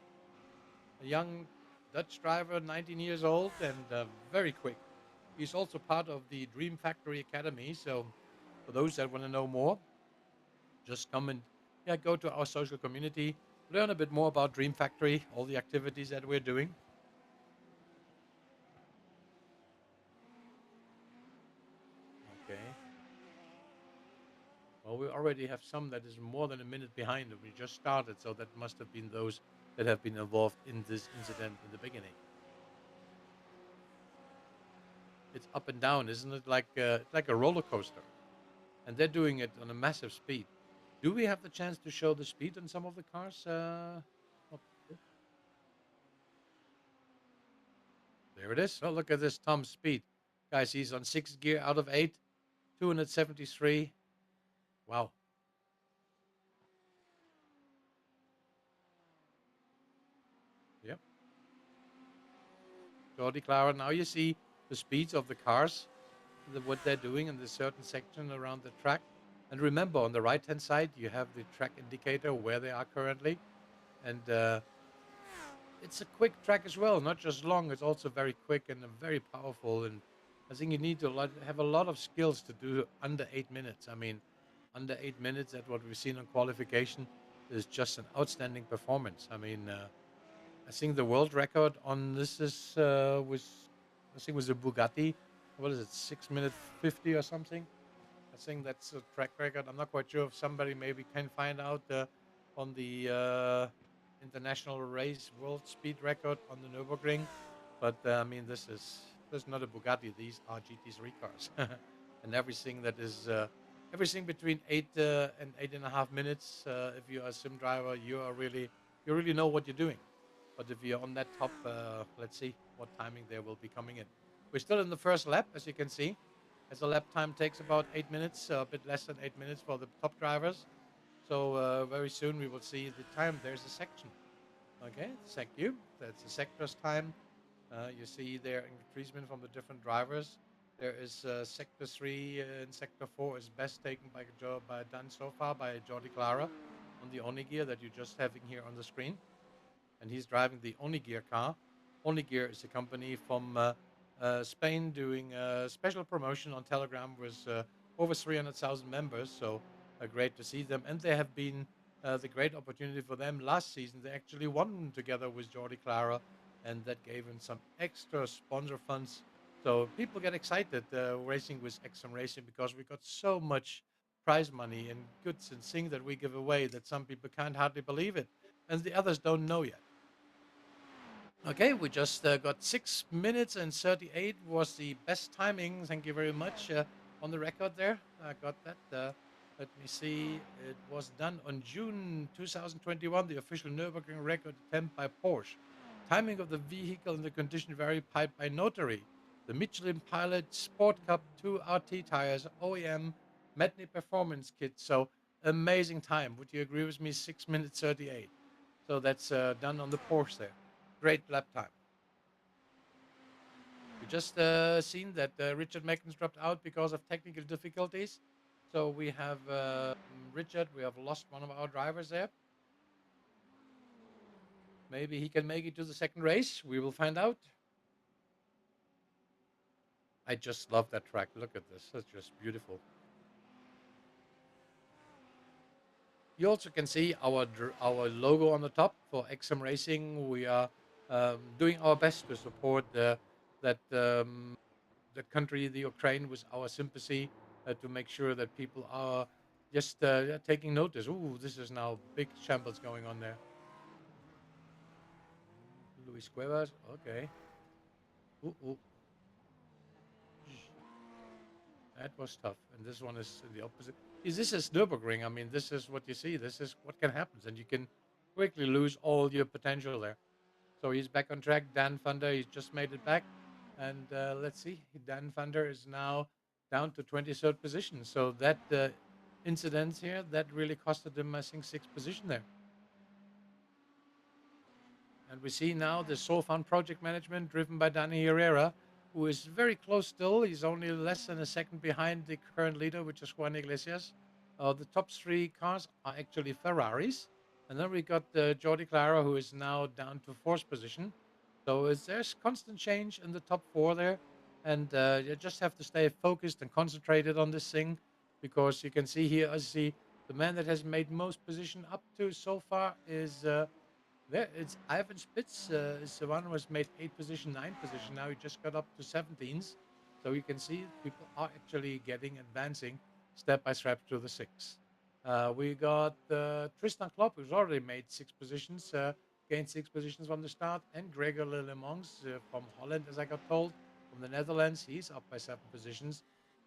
A young Dutch driver, 19 years old, and very quick. He's also part of the Dream Factory Academy. So for those that want to know more, just come and go to our social community, learn a bit more about Dream Factory, all the activities that we're doing. Okay. Well, we already have some that is more than a minute behind, and we just started, so that must have been those that have been involved in this incident in the beginning. It's up and down, isn't it? It's like a roller coaster, and they're doing it on a massive speed. Do we have the chance to show the speed on some of the cars? There it is. Oh, look at this Tom's speed, guys. He's on 6th gear out of 8, 273. Wow. Yep. Jordi Clara. Now you see the speeds of the cars, what they're doing in this certain section around the track. And remember, on the right-hand side, you have the track indicator where they are currently. And it's a quick track as well, not just long. It's also very quick and very powerful. And I think you need to have a lot of skills to do under 8 minutes. I mean, under 8 minutes at what we've seen on qualification is just an outstanding performance. I mean, I think the world record on this was I think was a Bugatti. What is it? 6 minute 50 or something. I think that's a track record. I'm not quite sure if somebody maybe can find out on the international race world speed record on the Nurburgring. But I mean, this is not a Bugatti. These are GT3 cars, and everything that is everything between 8 and 8.5 minutes. If you're a sim driver, you really know what you're doing. But if you're on that top, let's see what timing there will be coming in. We're still in the first lap, as you can see. As the lap time takes about 8 minutes, a bit less than 8 minutes for the top drivers. So very soon we will see the time. There's a section. Okay, thank you. That's the sector's time. You see there increasement from the different drivers. There is sector 3 and sector 4 is best taken by done so far by Jordi Clara on the Oni gear that you're just having here on the screen, and he's driving the Gear car. Gear is a company from Spain doing a special promotion on Telegram with over 300,000 members. So great to see them. And they have been the great opportunity for them last season. They actually won together with Jordi Clara, and that gave him some extra sponsor funds. So people get excited racing with X-SiM Racing because we got so much prize money and goods and things that we give away that some people can't hardly believe it, and the others don't know yet. Okay, we just got 6 minutes and 38 was the best timing. Thank you very much on the record there. I got that. Let me see. It was done on June 2021, the official Nurburgring record attempt by Porsche. Timing of the vehicle and the condition varied by notary. The Michelin Pilot Sport Cup 2 RT tires, OEM, Medney Performance Kit. So amazing time. Would you agree with me? 6 minutes 38. So that's done on the Porsche there. Great lap time. We just seen that Richard Meckens dropped out because of technical difficulties. So we have Richard. We have lost one of our drivers there. Maybe he can make it to the second race. We will find out. I just love that track. Look at this. That's just beautiful. You also can see our logo on the top for X-SiM Racing. We are doing our best to support that the country, the Ukraine, with our sympathy to make sure that people are just taking notice. Ooh, this is now big shambles going on there. Luis Cuevas, okay. Ooh, ooh. That was tough. And this one is the opposite. This is Nurburgring. I mean, this is what you see. This is what can happen. And you can quickly lose all your potential there. So he's back on track. Dan Thunder, he's just made it back. And let's see. Dan Thunder is now down to 23rd position. So that incident here, that really costed him, I think, 6th position there. And we see now the Solfan project management driven by Danny Herrera, who is very close still. He's only less than a second behind the current leader, which is Juan Iglesias. The top 3 cars are actually Ferraris. And then we got Jordi Clara, who is now down to 4th position. So there's constant change in the top 4 there. and you just have to stay focused and concentrated on this thing, because you can see here, I see the man that has made most position up to so far is there. It's Ivan Spitz. Is the one who has made 8 position, 9 position. Now he just got up to 17s. So you can see people are actually getting advancing step by step to the six. We got Tristan Klopp, who's already made 6 positions, gained 6 positions from the start, and Gregor Lelemans from Holland, as I got told, from the Netherlands. He's up by 7 positions.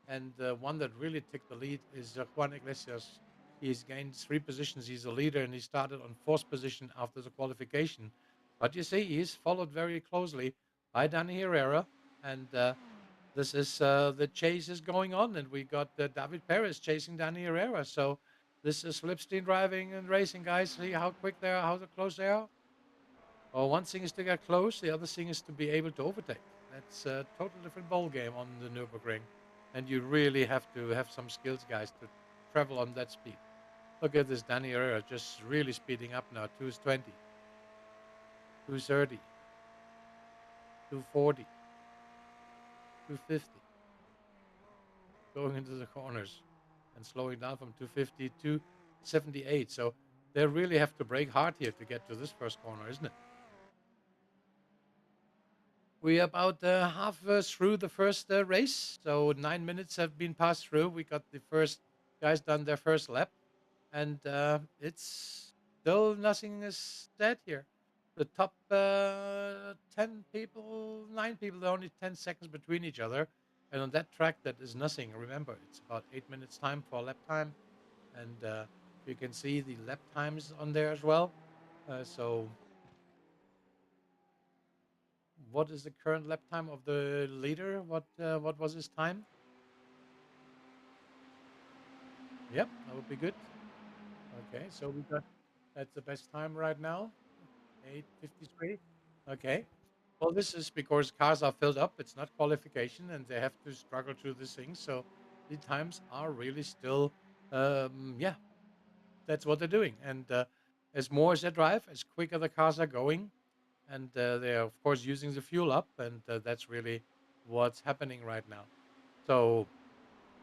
And the one that really took the lead is Juan Iglesias. He's gained 3 positions. He's a leader, and he started on 4th position after the qualification. But you see, he's followed very closely by Danny Herrera, and this is the chase is going on, and we got David Perez chasing Danny Herrera. So this is slipstream driving and racing, guys. See how quick they are, how close they are. Well, one thing is to get close. The other thing is to be able to overtake. That's a total different ball game on the Nurburgring, and you really have to have some skills, guys, to travel on that speed. Look at this Danny Herrera just really speeding up now. 220, 230, 240, 250, going into the corners and slowing down from 250 to 78. So they really have to brake hard here to get to this first corner, isn't it? We're about half through the first race. So 9 minutes have been passed through. We got the first guys done their first lap. And it's still nothing is said here. The top 10 people, 9 people, there are only 10 seconds between each other. And on that track, that is nothing. Remember, it's about 8 minutes time for lap time. And you can see the lap times on there as well. So what is the current lap time of the leader? What was his time? Yep, that would be good. Okay, so we got that's the best time right now. 8:53. Okay. Well, this is because cars are filled up. It's not qualification, and they have to struggle through these things. So the times are really still, yeah, that's what they're doing. And as more as they drive, as quicker the cars are going, and they're of course using the fuel up, and that's really what's happening right now. So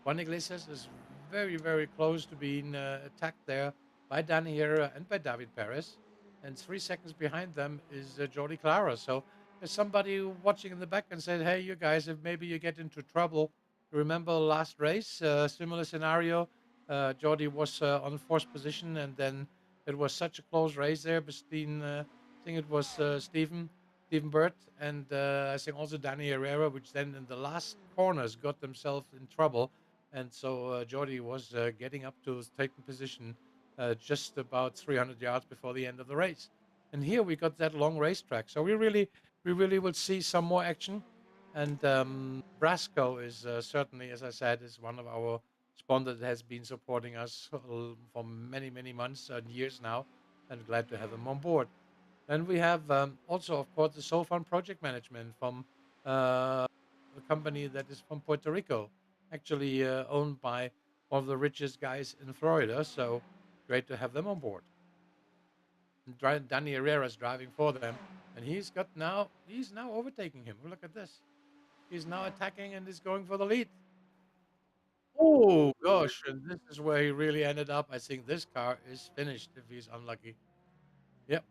Juan Iglesias is very, very close to being attacked there by Danny Herrera and by David Perez. And 3 seconds behind them is Jordi Clara. So there's somebody watching in the back and said, hey, you guys, if maybe you get into trouble, remember last race, similar scenario. Jordi was on 4th position, and then it was such a close race there between, I think it was Stephen Burt, and I think also Danny Herrera, which then in the last corners got themselves in trouble, and so Jordi was getting up to taking position just about 300 yards before the end of the race. And here we got that long racetrack, so we really will see some more action. And Brasco is certainly, as I said, is one of our sponsors that has been supporting us for many, many months and years now, and glad to have them on board. Then we have also, of course, the Sofan Project Management from a company that is from Puerto Rico, actually owned by one of the richest guys in Florida. So great to have them on board. And Danny Herrera is driving for them, and he's now overtaking him. Look at this. He's now attacking and is going for the lead. Oh gosh, and this is where he really ended up. I think this car is finished if he's unlucky. Yep,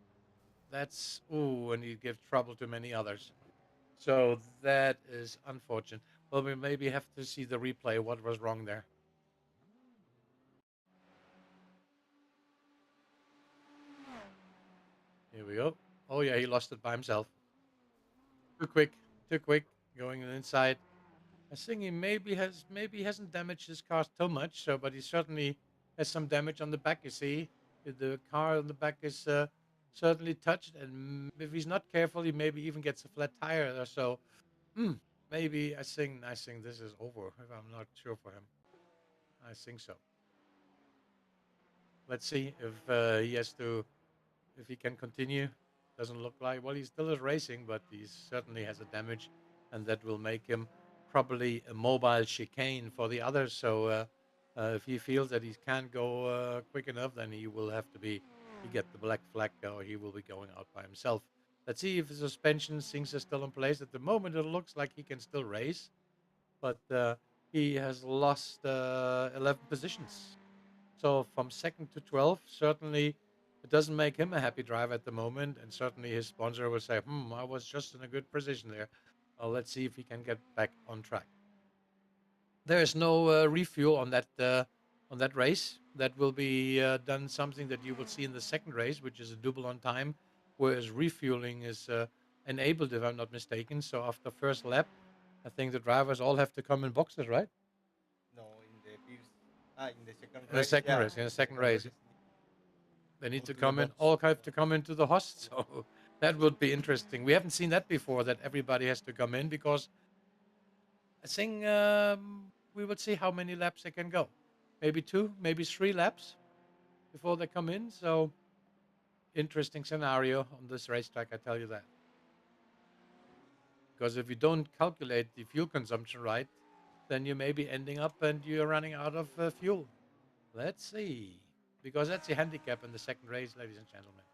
that's and he gives trouble to many others. So that is unfortunate. Well, we maybe have to see the replay. What was wrong there? Here we go. Oh yeah, he lost it by himself. Too quick, too quick. Going inside. I think he hasn't damaged his car too much. So, but he certainly has some damage on the back. You see, the car on the back is certainly touched, and if he's not careful, he maybe even gets a flat tire or so. Hmm, maybe I think this is over. If I'm not sure for him, I think so. Let's see if he has to, if he can continue. Doesn't look like. Well, he still is racing, but he certainly has a damage, and that will make him probably a mobile chicane for the others. So if he feels that he can't go quick enough, then he will have to be. He get the black flag, or he will be going out by himself. Let's see if the suspension things are still in place. At the moment, it looks like he can still race, but he has lost 11 positions. So from second to 12, certainly it doesn't make him a happy driver at the moment. And certainly his sponsor will say, I was just in a good position there. Let's see if he can get back on track. There is no refuel on that race. That will be done something that you will see in the second race, which is a double on time, whereas refueling is enabled, if I'm not mistaken. So after first lap, I think the drivers all have to come in boxes, right? No, in the first, in the second In the race, second yeah, race, in the in the second second race, race, they need go to to the come in. box. All have to come into the host. So that would be interesting. We haven't seen that before. That everybody has to come in because I think we will see how many laps they can go. Maybe two, maybe three laps before they come in. So interesting scenario on this racetrack, I tell you that. Because if you don't calculate the fuel consumption right, then you may be ending up and you're running out of fuel. Let's see. Because that's the handicap in the second race, ladies and gentlemen.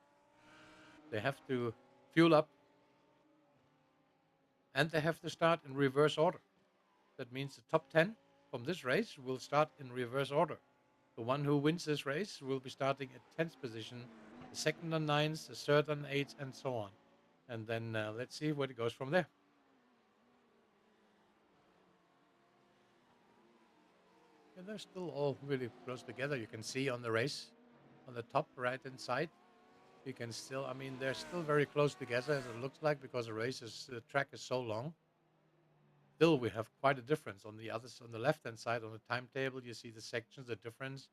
They have to fuel up and they have to start in reverse order. That means the top 10 from this race will start in reverse order. The one who wins this race will be starting at 10th position, the second on 9th, the third on 8th, and so on. And then let's see where it goes from there. And they're still all really close together. You can see on the race, on the top right hand side, you can still, I mean, they're still very close together as it looks like because the track is so long. Still, we have quite a difference on on the left hand side on the timetable. You see the sections, the difference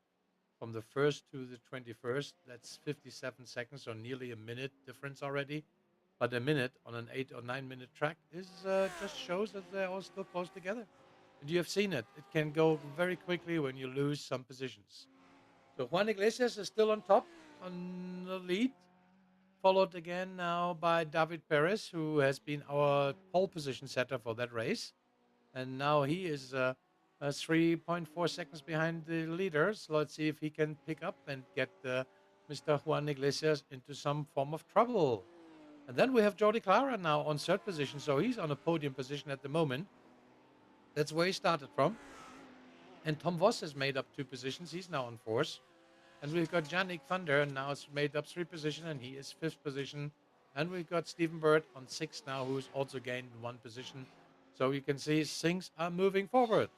from the first to the 21st. That's 57 seconds, or nearly a minute difference already. But a minute on an 8 or 9 minute track is just shows that they're all still close together. And you have seen it. It can go very quickly when you lose some positions. So Juan Iglesias is still on top on the lead, followed again now by David Perez, who has been our pole position setter for that race. And now he is 3.4 seconds behind the leaders. Let's see if he can pick up and get Mr. Juan Iglesias into some form of trouble. And then we have Jordi Clara now on third position, so he's on a podium position at the moment. That's where he started from. And Tom Voss has made up two positions. He's now on fourth. And we've got Yannick van der, now it's made up three position, and he is fifth position. And we've got Stephen Bird on sixth now, who's also gained one position. So you can see things are moving forward.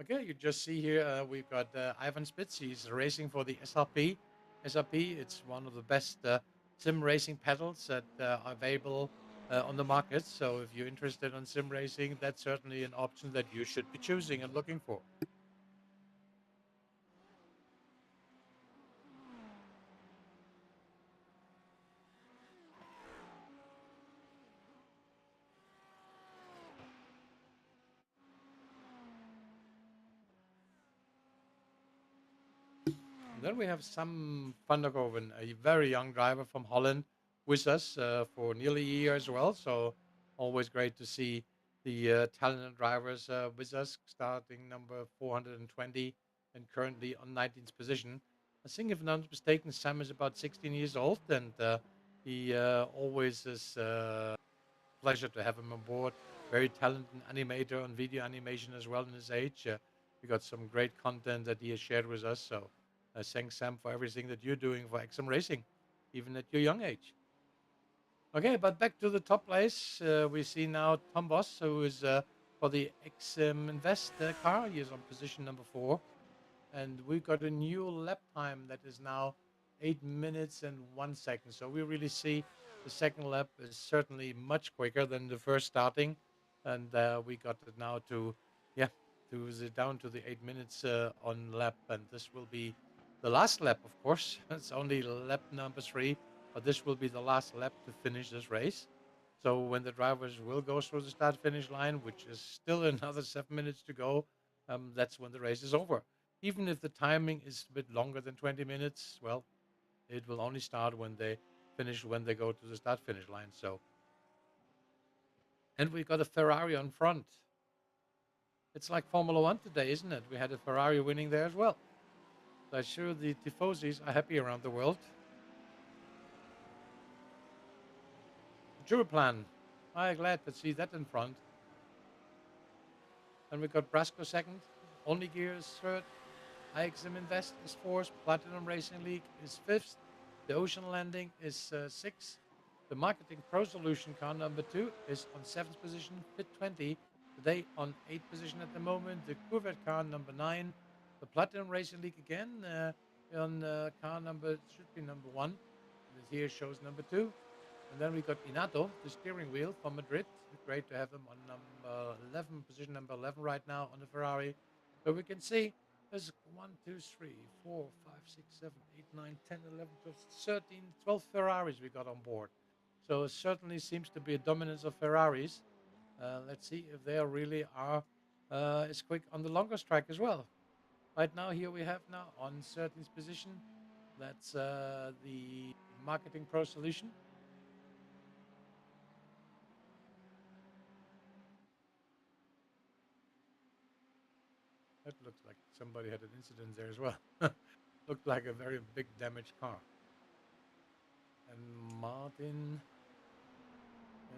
Okay, you just see here we've got Ivan Spitz. He's racing for the SRP. SRP, it's one of the best sim racing pedals that are available on the market. So if you're interested in sim racing, that's certainly an option that you should be choosing and looking for. And then we have Sam van der Goven, a very young driver from Holland, with us for nearly a year as well. So always great to see the talented drivers with us, starting number 420 and currently on 19th position. I think, if I'm not mistaken, Sam is about 16 years old, and he always is pleasure to have him on board. Very talented animator on video animation as well in his age. We got some great content that he has shared with us. So thanks, Sam, for everything that you're doing for X-SiM Racing, even at your young age. Okay, but back to the top place. We see now Tom Boss, who is for the X-SiM Invest car. He is on position number 4. And we've got a new lap time that is now 8 minutes and 1 second. So we really see the second lap is certainly much quicker than the first starting. And we got it now to, yeah, down to the 8 minutes on lap. And this will be the last lap, of course. It's only lap number 3, but this will be the last lap to finish this race. So when the drivers will go through the start finish line, which is still another 7 minutes to go, that's when the race is over. Even if the timing is a bit longer than 20 minutes, well, it will only start when they finish, when they go to the start finish line. So, and we got a Ferrari on front. It's like Formula One today, isn't it? We had a Ferrari winning there as well. So I'm sure the tifosis are happy around the world. Duraplan, I'm glad to see that in front. And we got Brasco second, Only Gear is third, X-SiM Invest is fourth, Platinum Racing League is fifth, the Ocean Landing is sixth, the Marketing Pro Solution car number 2 is on 7th position, Fit 20, today on 8th position at the moment, the Corvette car number 9, the Platinum Racing League again on car number, should be number 1, this here shows number 2, and then we got Inato, the steering wheel from Madrid. Great to have him on number 11, position number 11 right now on the Ferrari. So we can see there's 1, 2, 3, 4, 5, 6, 7, 8, 9, 10, 11, 12, 13, 12 Ferraris we got on board. So it certainly seems to be a dominance of Ferraris. Let's see if they really are as quick on the longest track as well. Right now, here we have now on 13th position. That's the Marketing Pro Solution. That looks like somebody had an incident there as well. Looked like a very big damaged car. And Martin,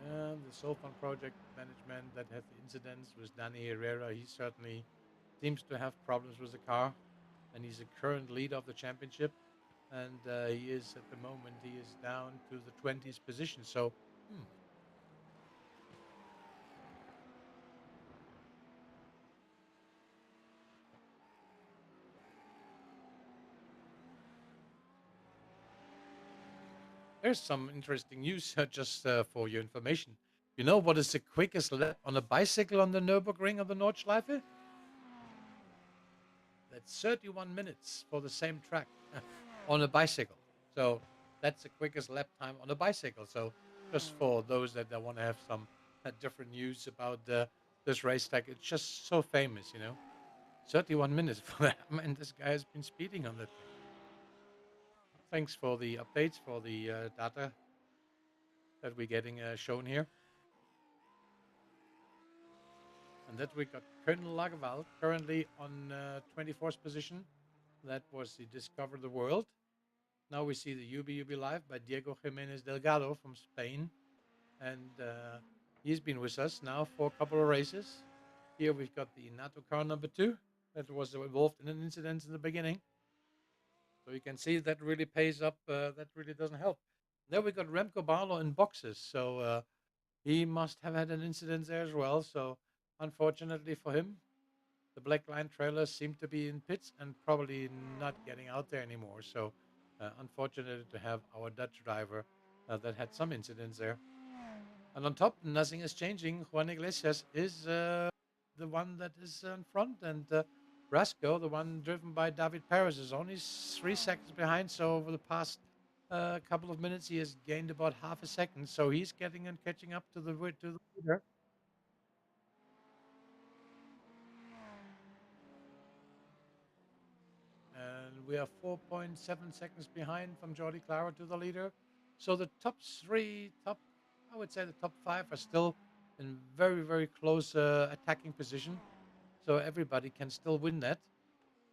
the Solfan project management that had the incidents was Danny Herrera. He certainly seems to have problems with the car, and he's a current leader of the championship. And he is at the moment he is down to the 20th position. So. There's some interesting news just for your information. You know what is the quickest lap on a bicycle on the Nurburgring of the Nordschleife? That's 31 minutes for the same track on a bicycle. So that's the quickest lap time on a bicycle. So just for those that want to have some different news about this racetrack, it's just so famous, 31 minutes for that. Man, this guy has been speeding on that thing. Thanks for the updates, for the data that we're getting shown here. And that we got Colonel Lagerwald currently on 24th position. That was the Discover the World. Now we see the UB Live by Diego Jimenez Delgado from Spain. And he's been with us now for a couple of races. Here we've got the NATO car number 2 that was involved in an incident in the beginning. So you can see that really pays up. That really doesn't help. Then we got Remco Barlow in boxes. So he must have had an incident there as well. So unfortunately for him, the Black Line trailers seem to be in pits and probably not getting out there anymore. So unfortunate to have our Dutch driver that had some incidents there. And on top, nothing is changing. Juan Iglesias is the one that is in front, and Brasco, the one driven by David Perez, is only 3 seconds behind. So over the past couple of minutes, he has gained about half a second. So he's getting and catching up to the leader. And we are 4.7 seconds behind from Jordi Clara to the leader. So the top 3, I would say the top 5 are still in very, very close attacking position. So everybody can still win that.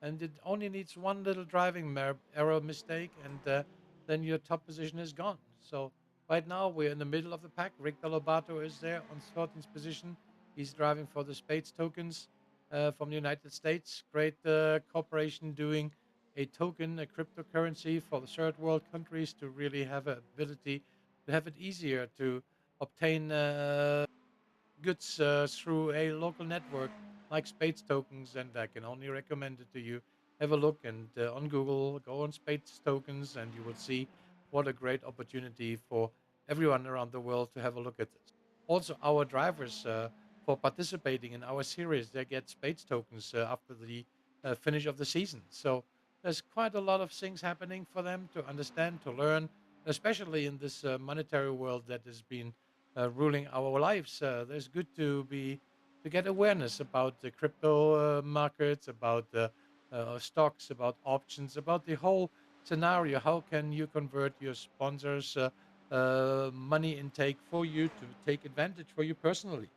And it only needs one little driving error mistake, and then your top position is gone. So right now we're in the middle of the pack. Rick Lobato is there on 13th position. He's driving for the Spitz tokens from the United States. Great cooperation doing a token, a cryptocurrency for the third world countries to really have an ability to have it easier to obtain goods through a local network like Spades tokens, and I can only recommend it to you. Have a look and on Google, go on Spades tokens, and you will see what a great opportunity for everyone around the world to have a look at this. Also, our drivers for participating in our series, they get Spades tokens after the finish of the season. So there's quite a lot of things happening for them to understand, to learn, especially in this monetary world that has been ruling our lives. There's good to get awareness about the crypto markets, about the stocks, about options, about the whole scenario. How can you convert your sponsors' money intake for you to take advantage for you personally?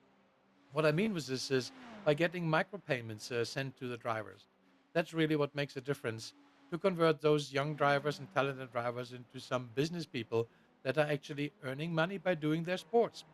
What I mean with this is by getting micropayments sent to the drivers. That's really what makes a difference to convert those young drivers and talented drivers into some business people that are actually earning money by doing their sports.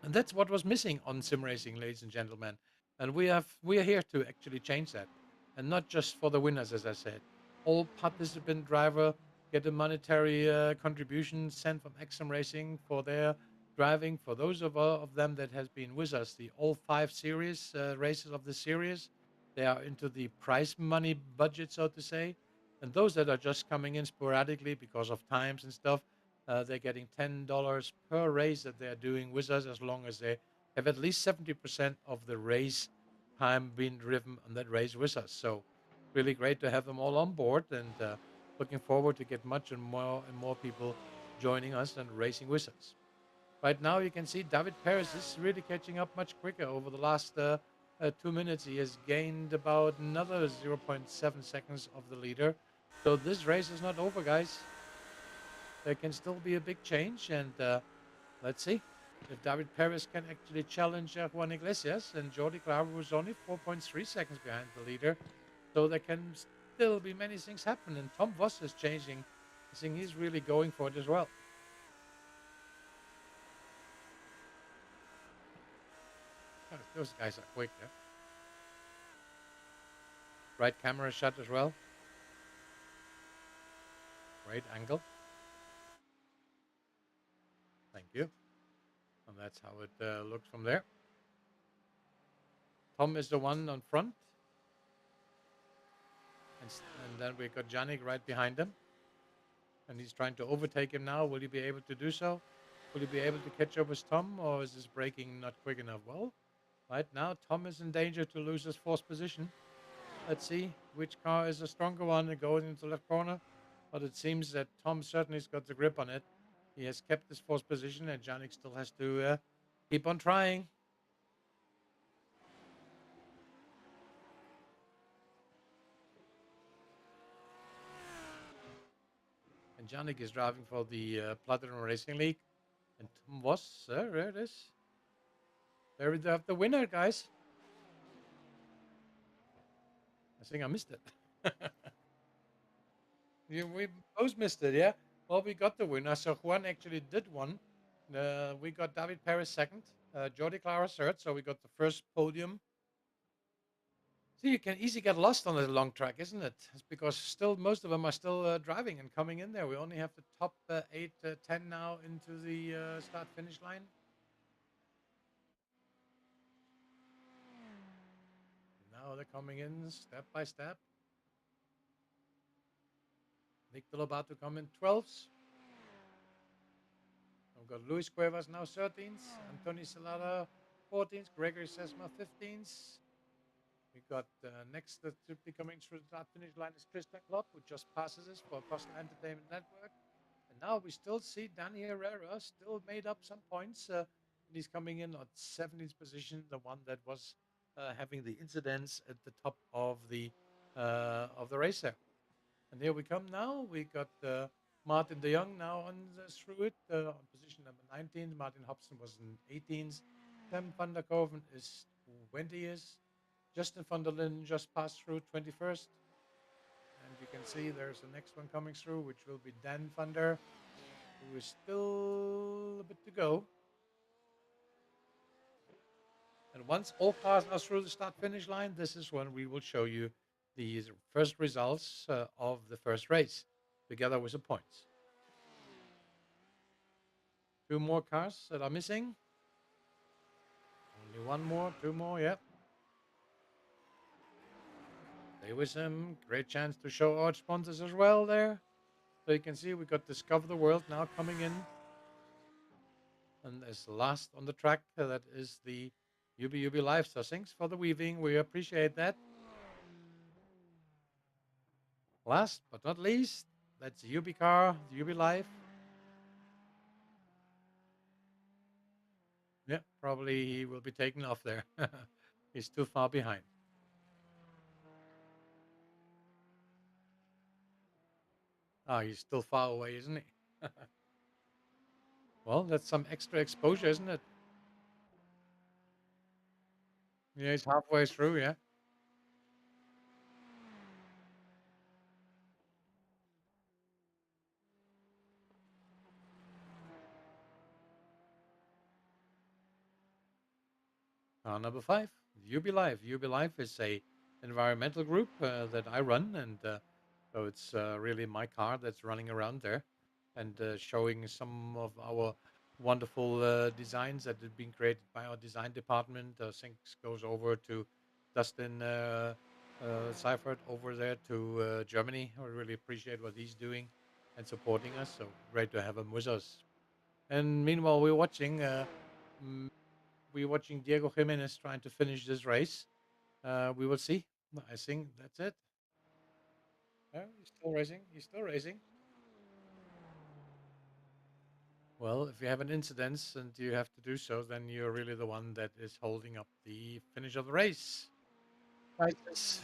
And that's what was missing on sim racing, ladies and gentlemen. And we are here to actually change that. And not just for the winners, as I said. All participant driver get a monetary contribution sent from X-SiM Racing for their driving. For those of them that has been with us, the all 5 series races of the series, they are into the prize money budget, so to say. And those that are just coming in sporadically because of times and stuff, they're getting $10 per race that they're doing with us, as long as they have at least 70% of the race time being driven on that race with us. So really great to have them all on board, and looking forward to get much and more people joining us and racing with us. Right now, you can see David Perez is really catching up much quicker. Over the last 2 minutes, he has gained about another zero point 0.7 seconds of the leader. So this race is not over, guys. There can still be a big change, and let's see if David Perez can actually challenge Juan Iglesias and Jordi Claro, who's only 4.3 seconds behind the leader. So there can still be many things happen, and Tom Voss is changing. I think he's really going for it as well. Oh, those guys are quick, yeah. Right camera shot as well. Great angle. Thank you. And that's how it looks from there. Tom is the one on front. And then we got Janik right behind him. And he's trying to overtake him now. Will he be able to do so? Will he be able to catch up with Tom, or is this braking not quick enough? Well, right now, Tom is in danger to lose his fourth position. Let's see which car is a stronger one and going into the left corner. But it seems that Tom certainly has got the grip on it. He has kept his fourth position, and Janik still has to keep on trying. And Janik is driving for the Platinum Racing League. And Tom was, there it is. There we have the winner, guys. I think I missed it. We both missed it, yeah? Well, we got the winner. So Juan actually did one. We got David Perez second, Jordi Clara third. So we got the first podium. See, you can easily get lost on the long track, isn't it? It's because still most of them are still driving and coming in there. We only have the top 8, 10 now into the start-finish line. Now they're coming in step by step. Nick Lobato come in 12th. We've got Luis Cuevas now 13th. Anthony Salada 14th. Gregory Sesma 15th. We got next that should be coming through the start finish line is Christian Klopp, who just passes us for Costa Entertainment Network. And now we still see Danny Herrera still made up some points. And he's coming in at 17th position, the one that was having the incidents at the top of the race there. And here we come now. We got Martin de Jong now on through it on position number 19. Martin Hobson was in 18th. Sam van der Koven is 20th. Justin van der Linden just passed through 21st. And you can see there's the next one coming through, which will be Dan van der, who is still a bit to go. And once all cars are through the start-finish line, this is when we will show you the first results of the first race, together with the points. 2 more cars that are missing. Only 1 more, 2 more, yep. Stay with them. Great chance to show our sponsors as well there. So you can see we got Discover the World now coming in. And as last on the track, that is the UB Live. So thanks for the weaving. We appreciate that. Last but not least, that's the UB car, the UB Live. Yeah, probably he will be taken off there. He's too far behind. Ah, he's still far away, isn't he? Well, that's some extra exposure, isn't it? Yeah, it's halfway through. Yeah. Number five, UB Live. UB Live is a environmental group that I run, and so it's really my car that's running around there and showing some of our wonderful designs that have been created by our design department. Thanks goes over to Dustin Seifert over there to Germany. I really appreciate what he's doing and supporting us. So great to have him with us. And meanwhile, we're watching Diego Jimenez trying to finish this race. We will see. I think that's it. He's still racing. He's still racing. Well, if you have an incident and you have to do so, then you're really the one that is holding up the finish of the race. Right. It's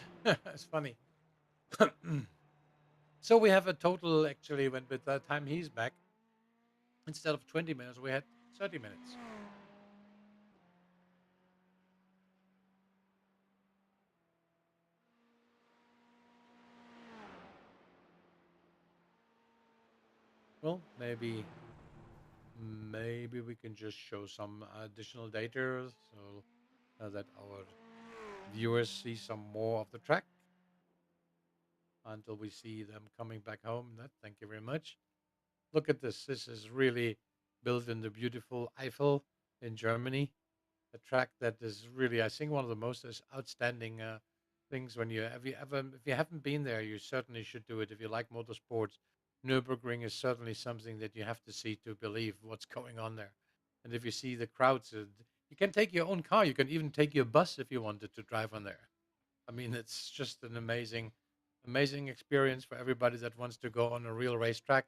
funny. So we have a total, actually, when by the time he's back, instead of 20 minutes, we had 30 minutes. Well, maybe we can just show some additional data so that our viewers see some more of the track until we see them coming back home. Thank you very much. Look at this. This is really built in the beautiful Eifel in Germany. A track that is really, I think, one of the most outstanding things. When you have you ever, if you haven't been there, you certainly should do it. If you like motorsports, Nurburgring is certainly something that you have to see to believe what's going on there. And if you see the crowds, you can take your own car. You can even take your bus if you wanted to drive on there. I mean, it's just an amazing experience for everybody that wants to go on a real racetrack.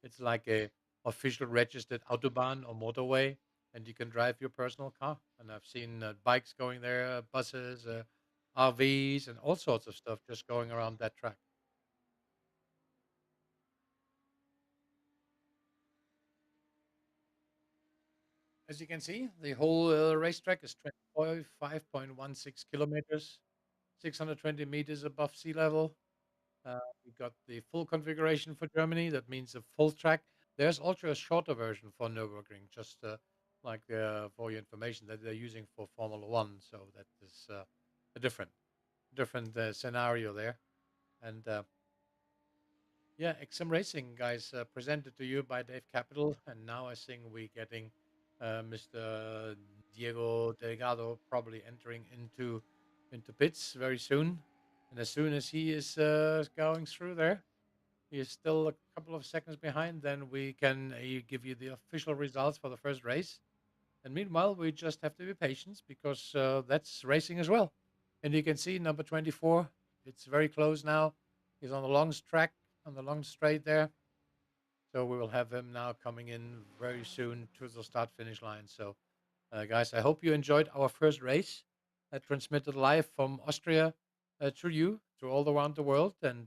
It's like a official registered autobahn or motorway, and you can drive your personal car. And I've seen bikes going there, buses, RVs, and all sorts of stuff just going around that track. As you can see, the whole racetrack is 25.16 kilometers, 620 meters above sea level. We got the full configuration for Germany. That means a full track. There's also a shorter version for Nurburgring, just like for your information that they're using for Formula One. So that is a different scenario there. And yeah, XM Racing guys presented to you by Dave Capital, and now I think we're getting Mr. Diego Delgado probably entering into pits very soon. And as soon as he is going through there, he is still a couple of seconds behind. Then we can give you the official results for the first race. And meanwhile, we just have to be patient because that's racing as well. And you can see number 24. It's very close now. He's on the long track, on the long straight there. So we will have him now coming in very soon to the start finish line. So, guys, I hope you enjoyed our first race, transmitted live from Austria to you, to all around the world. And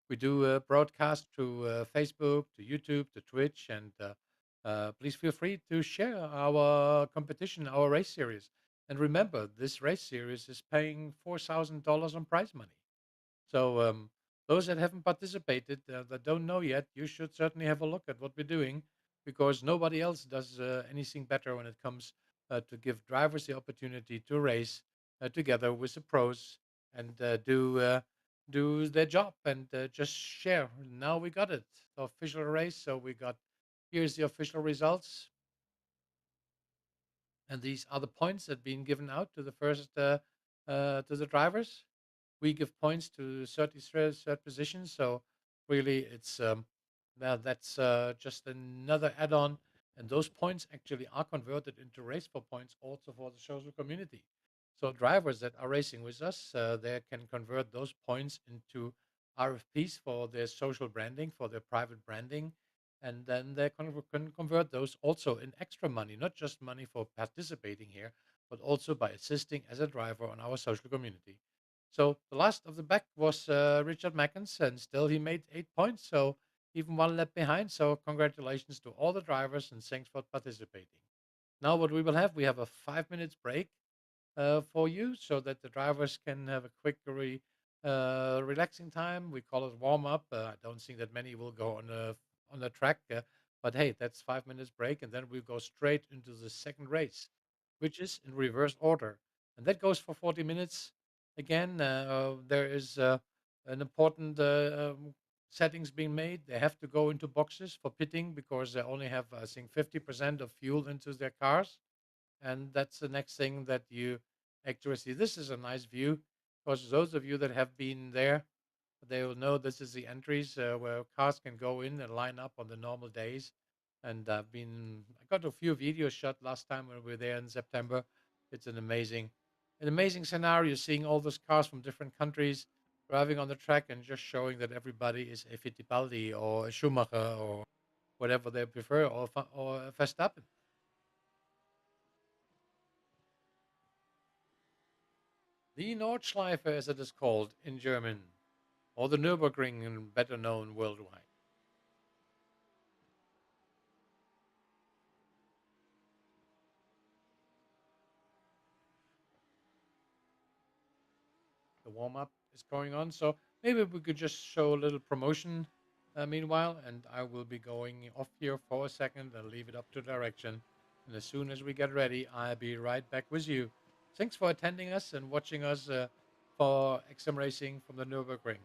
we do broadcast to Facebook, to YouTube, to Twitch. And please feel free to share our competition, our race series. And remember, this race series is paying $4,000 on prize money. So those that haven't participated, that don't know yet, you should certainly have a look at what we're doing because nobody else does anything better when it comes to give drivers the opportunity to race together with the pros and do their job and just share. Now we got it, the official race. So we got here's the official results, and these are the points that been given out to the first to the drivers. We give points to third position. So really, it's that's just another add-on, and those points actually are converted into race for points also for the social community. So drivers that are racing with us, they can convert those points into RFPs for their social branding, for their private branding, and then they can convert those also in extra money, not just money for participating here, but also by assisting as a driver on our social community. So the last of the back was Richard Mackens, and still he made 8 points. So even one lap behind. So congratulations to all the drivers and thanks for participating. Now what we will have, we have a 5 minutes break. for you so that the drivers can have a quick relaxing time. We call it warm up. I don't think that many will go on the track, but hey, that's 5 minutes break, and then we go straight into the second race, which is in reverse order, and that goes for 40 minutes. Again, there is an important settings being made. They have to go into boxes for pitting because they only have, I think, 50% of fuel into their cars, and that's the next thing that you actually see. This is a nice view because those of you that have been there, they will know this is the entries where cars can go in and line up on the normal days. And I got a few videos shot last time when we were there in September. It's an amazing scenario seeing all those cars from different countries driving on the track and just showing that everybody is a Fittipaldi or a Schumacher or whatever they prefer, or a Verstappen. The Nordschleife, as it is called in German, or the Nurburgring, better known worldwide. The warm up is going on, so maybe we could just show a little promotion meanwhile, and I will be going off here for a second and leave it up to direction. And as soon as we get ready, I'll be right back with you. Thanks for attending us and watching us for XM Racing from the Nürburgring.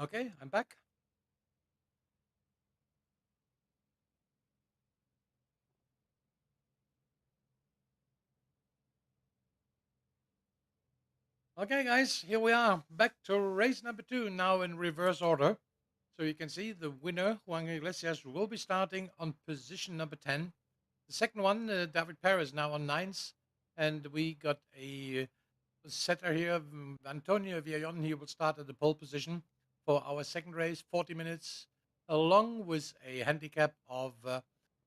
Okay, I'm back. Okay, guys, here we are. Back to race number 2, now in reverse order. So you can see the winner, Juan Iglesias, will be starting on position number 10. The second one, David Perez, now on ninth. And we got a setter here, Antonio Villon. He will start at the pole position for our second race, 40 minutes along with a handicap of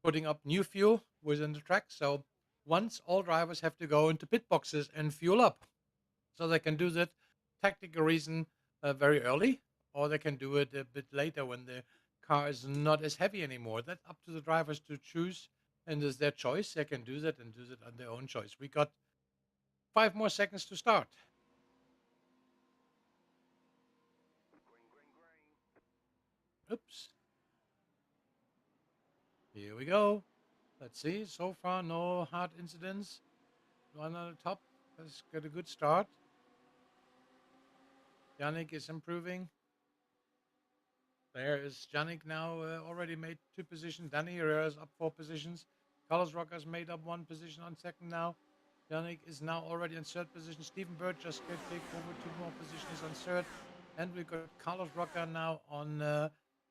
putting up new fuel within the track. So once all drivers have to go into pit boxes and fuel up. So they can do that tactical reason very early, or they can do it a bit later when the car is not as heavy anymore. That's up to the drivers to choose, and it's their choice. They can do that and do that on their own choice. We got 5 more seconds to start. Oops. Here we go. Let's see. So far, no hard incidents. One on the top has got a good start. Yannick is improving. There is Yannick now already made 2 positions. Danny Herrera is up 4 positions. Carlos Roca's made up 1 position on second now. Yannick is now already in 3rd position. Stephen Bird just can take over 2 more positions on 3rd. And we've got Carlos Roca now on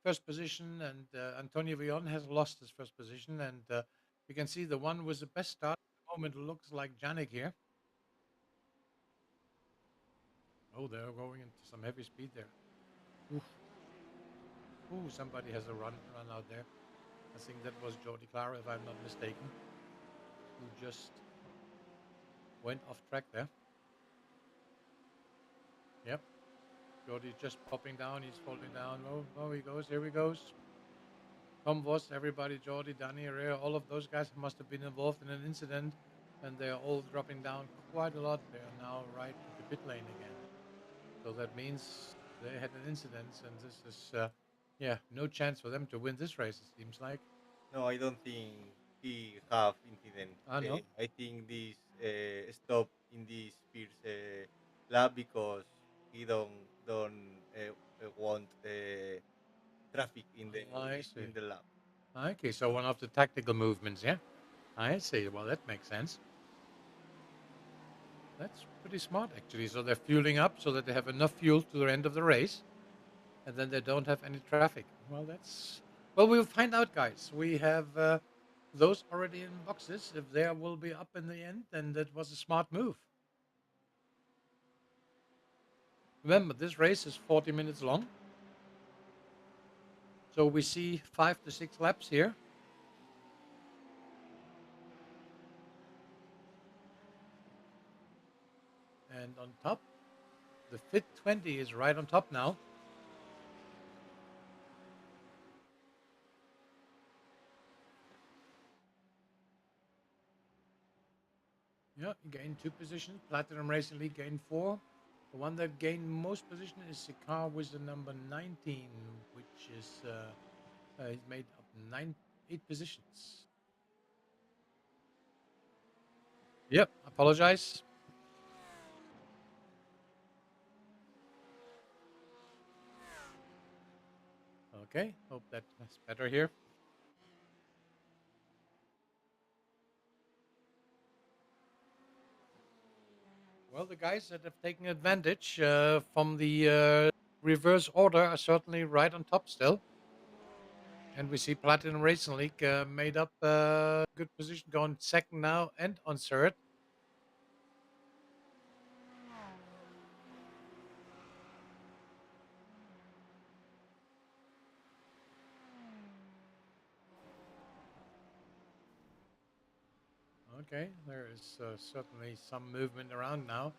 1st position. And Antonio Villon has lost his 1st position. And you can see the one with the best start at the moment looks like Yannick here. Oh, they're going into some heavy speed there. Oof. Ooh, somebody has a run out there. I think that was Jordi Clara, if I'm not mistaken, who just went off track there. Yep. Jordi just popping down. He's falling down. Oh, he goes. Here he goes. Tom Voss, everybody, Jordi, Danny Herrera, all of those guys must have been involved in an incident, and they're all dropping down quite a lot. They are now right at the pit lane again. So that means they had an incident, and this is, no chance for them to win this race, it seems like. No, I don't think he have incident. No. I think this stop in this first lap because he don't want traffic I see. in the lap. Okay, so one of the tactical movements, yeah? I see. Well, that makes sense. That's pretty smart, actually. So they're fueling up so that they have enough fuel to the end of the race, and then they don't have any traffic. Well, we'll find out, guys. We have those already in boxes. If they will be up in the end, then that was a smart move. Remember, this race is 40 minutes long. So we see 5 to 6 laps here. And on top, the Fit 20 is right on top now. Yeah, he gained 2 positions. Platinum Racing League gained 4. The one that gained most position is the car with the number 19, which is he's made up 8 positions. Yep, apologize. Okay, hope that's better here. Well, the guys that have taken advantage from the reverse order are certainly right on top still. And we see Platinum Racing League made up a good position, going second now and on third. Okay, there is certainly some movement around now.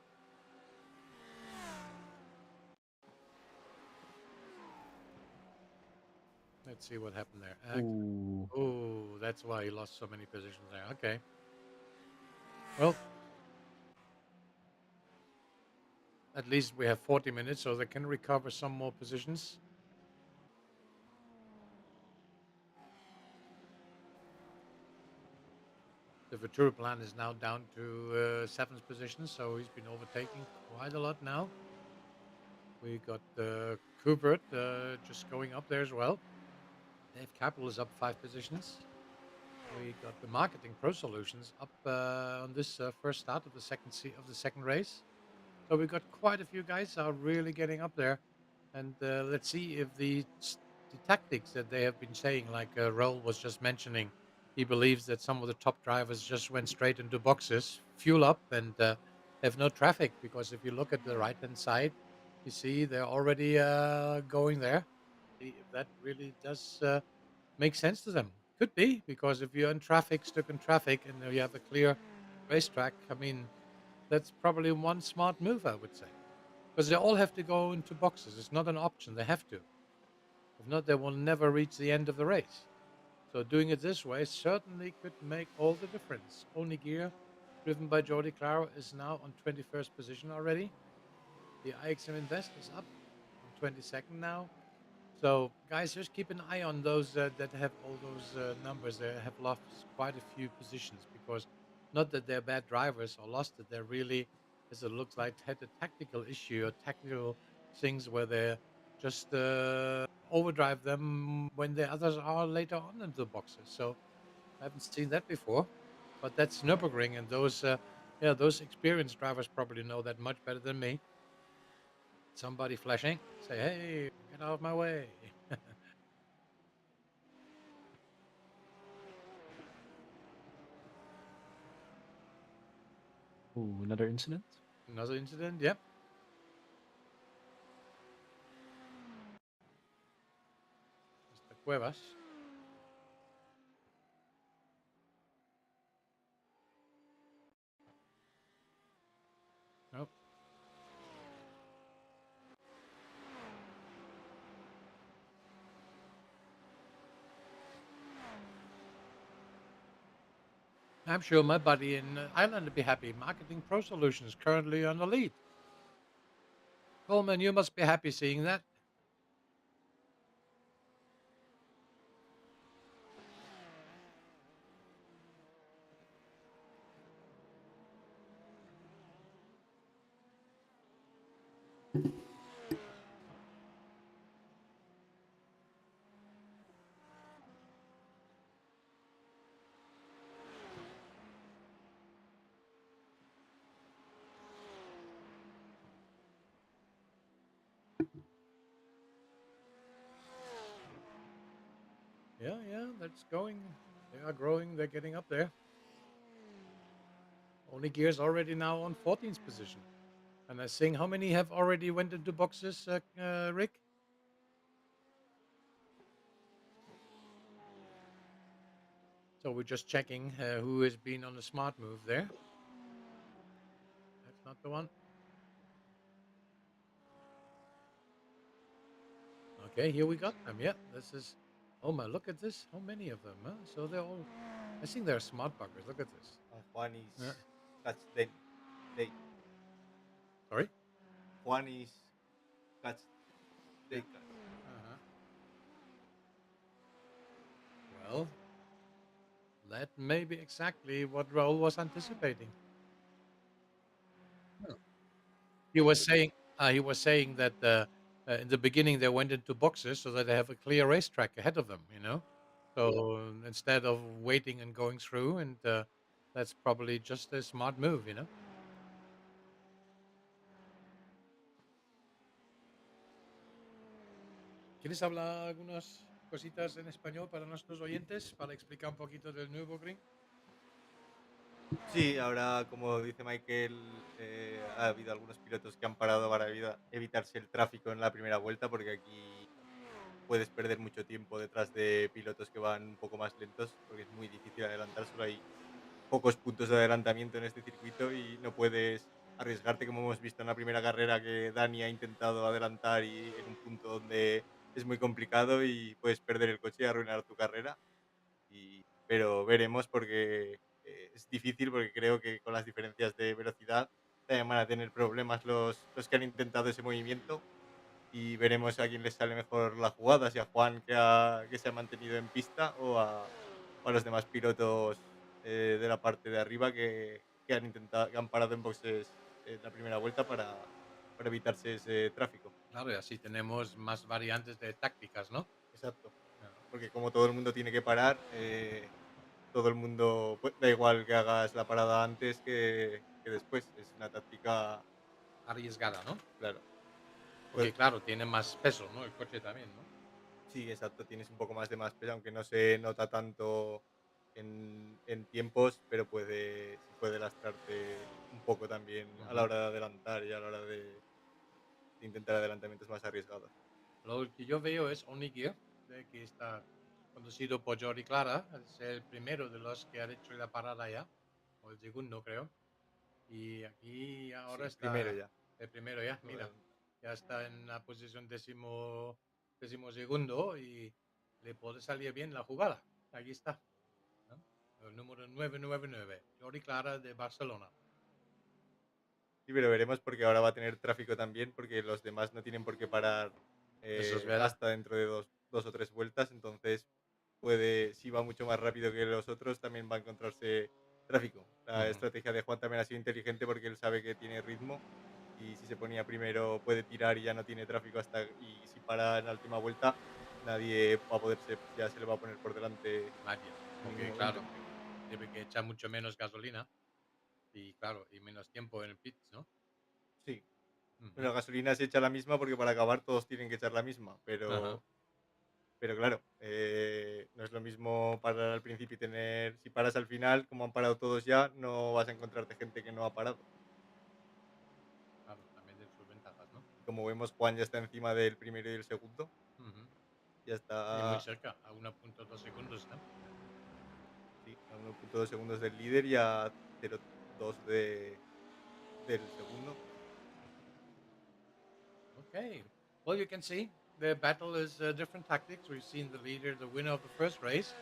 Let's see what happened there. Ooh. Oh, that's why he lost so many positions there. Okay. Well, at least we have 40 minutes, so they can recover some more positions. The Ventura plan is now down to 7th position, so he's been overtaking quite a lot now. We got Kubert just going up there as well. Dave Capital is up 5 positions. We got the Marketing Pro Solutions up on this first start of the second race. So we got quite a few guys are really getting up there, and let's see if the tactics that they have been saying, like Raul was just mentioning, he believes that some of the top drivers just went straight into boxes, fuel up, and have no traffic. Because if you look at the right-hand side, you see they're already going there. see if that really does make sense to them. Could be because if you're in traffic, stuck in traffic, and you have a clear racetrack, I mean, that's probably one smart move, I would say, because they all have to go into boxes. It's not an option; they have to. If not, they will never reach the end of the race. So doing it this way certainly could make all the difference. Only Gear, driven by Jordi Claro, is now on 21st position already. The IXM Invest is up on 22nd now. So, guys, just keep an eye on those that have all those numbers. They have lost quite a few positions because not that they're bad drivers or lost it. They're really, as it looks like, had a tactical issue or technical things where they just overdrive them when the others are later on into the boxes. So I haven't seen that before, but that's Nurburgring, and those experienced drivers probably know that much better than me. Somebody flashing, say, "Hey, get out of my way!" Ooh, another incident. Another incident, yep. Mr. Cuevas. Nope. I'm sure my buddy in Ireland would be happy. Marketing Pro Solutions currently on the lead. Coleman, you must be happy seeing that. Yeah, that's going. They are growing. They're getting up there. Only Gears already now on 14th position. And I think how many have already went into boxes, Rick? So we're just checking who has been on the smart move there. That's not the one. Okay, here we got them. Yeah, this is. Oh my, look at this. How many of them? Huh? So they're all. I think they're smart buggers. Look at this. And Juan Yeah. is catch they Sorry. Juan is catch Yeah. they catch. Uh-huh. Well, that may be exactly what Raul was anticipating. Yeah. He was saying that in the beginning they went into boxes so that they have a clear racetrack ahead of them. So instead of waiting and going through, and that's probably just a smart move. ¿Quieres hablar algunas cositas en español para nuestros oyentes para explicar un poquito del Nürburgring? Sí, ahora, como dice Michael, ha habido algunos pilotos que han parado para evitarse el tráfico en la primera vuelta, porque aquí puedes perder mucho tiempo detrás de pilotos que van un poco más lentos, porque es muy difícil adelantar, solo hay pocos puntos de adelantamiento en este circuito y no puedes arriesgarte como hemos visto en la primera carrera que Dani ha intentado adelantar y en un punto donde es muy complicado y puedes perder el coche y arruinar tu carrera. Pero veremos porque es difícil porque creo que con las diferencias de velocidad también van a tener problemas los que han intentado ese movimiento y veremos a quién les sale mejor la jugada, si a Juan que se ha mantenido en pista o a los demás pilotos de la parte de arriba que han intentado, que han parado en boxes en la primera vuelta para evitarse ese tráfico. Claro, y así tenemos más variantes de tácticas, ¿no? Exacto. Ah, Porque como todo el mundo tiene que parar, todo el mundo, pues, da igual que hagas la parada antes que después. Es una táctica, arriesgada, ¿no? claro. Porque Pues claro, tiene más peso, ¿no? El coche también, ¿no? sí, exacto, tienes un poco más de más peso, aunque no se nota tanto en tiempos, pero sí puede lastrarte un poco también a la Ujú. hora de adelantar y a la hora de intentar adelantamientos más arriesgados. Lo que yo veo es Onigir, de que está conducido por Jordi Clara, es el primero de los que ha hecho la parada ya, o el segundo creo. Y aquí Sí, ahora el primero está ya. el primero ya, mira, Totalmente. ya está en la posición décimo segundo y le puede salir bien la jugada. Aquí está, ¿no? El número 999, Jordi Clara de Barcelona. Sí, pero veremos porque ahora va a tener tráfico también, porque los demás no tienen por qué parar Eso es verdad. hasta dentro de dos o tres vueltas, entonces puede, si va mucho más rápido que los otros, también va a encontrarse tráfico. La Ujú. estrategia de Juan también ha sido inteligente porque él sabe que tiene ritmo y si se ponía primero puede tirar y ya no tiene tráfico y si para en la última vuelta nadie va a poderse, ya se le va a poner por delante Nadie, en ningún porque claro, momento. debe que echar mucho menos gasolina y claro, y menos tiempo en el pits, ¿no? Sí, Ujú. bueno, la gasolina se echa la misma porque para acabar todos tienen que echar la misma, Ajá. pero claro, no es lo mismo parar al principio y tener, si paras al final, como han parado todos ya, no vas a encontrarte gente que no ha parado. Claro, también tiene sus ventajas, ¿no? Y como vemos, Juan ya está encima del primero y el segundo, Ujú. ya Y muy está, cerca, a 1,2 segundos, ¿no? sí, a 1,2 segundos del líder y a 0,2 del segundo. Okay. Well, you can see the battle is different tactics. We've seen the leader, the winner of the first race.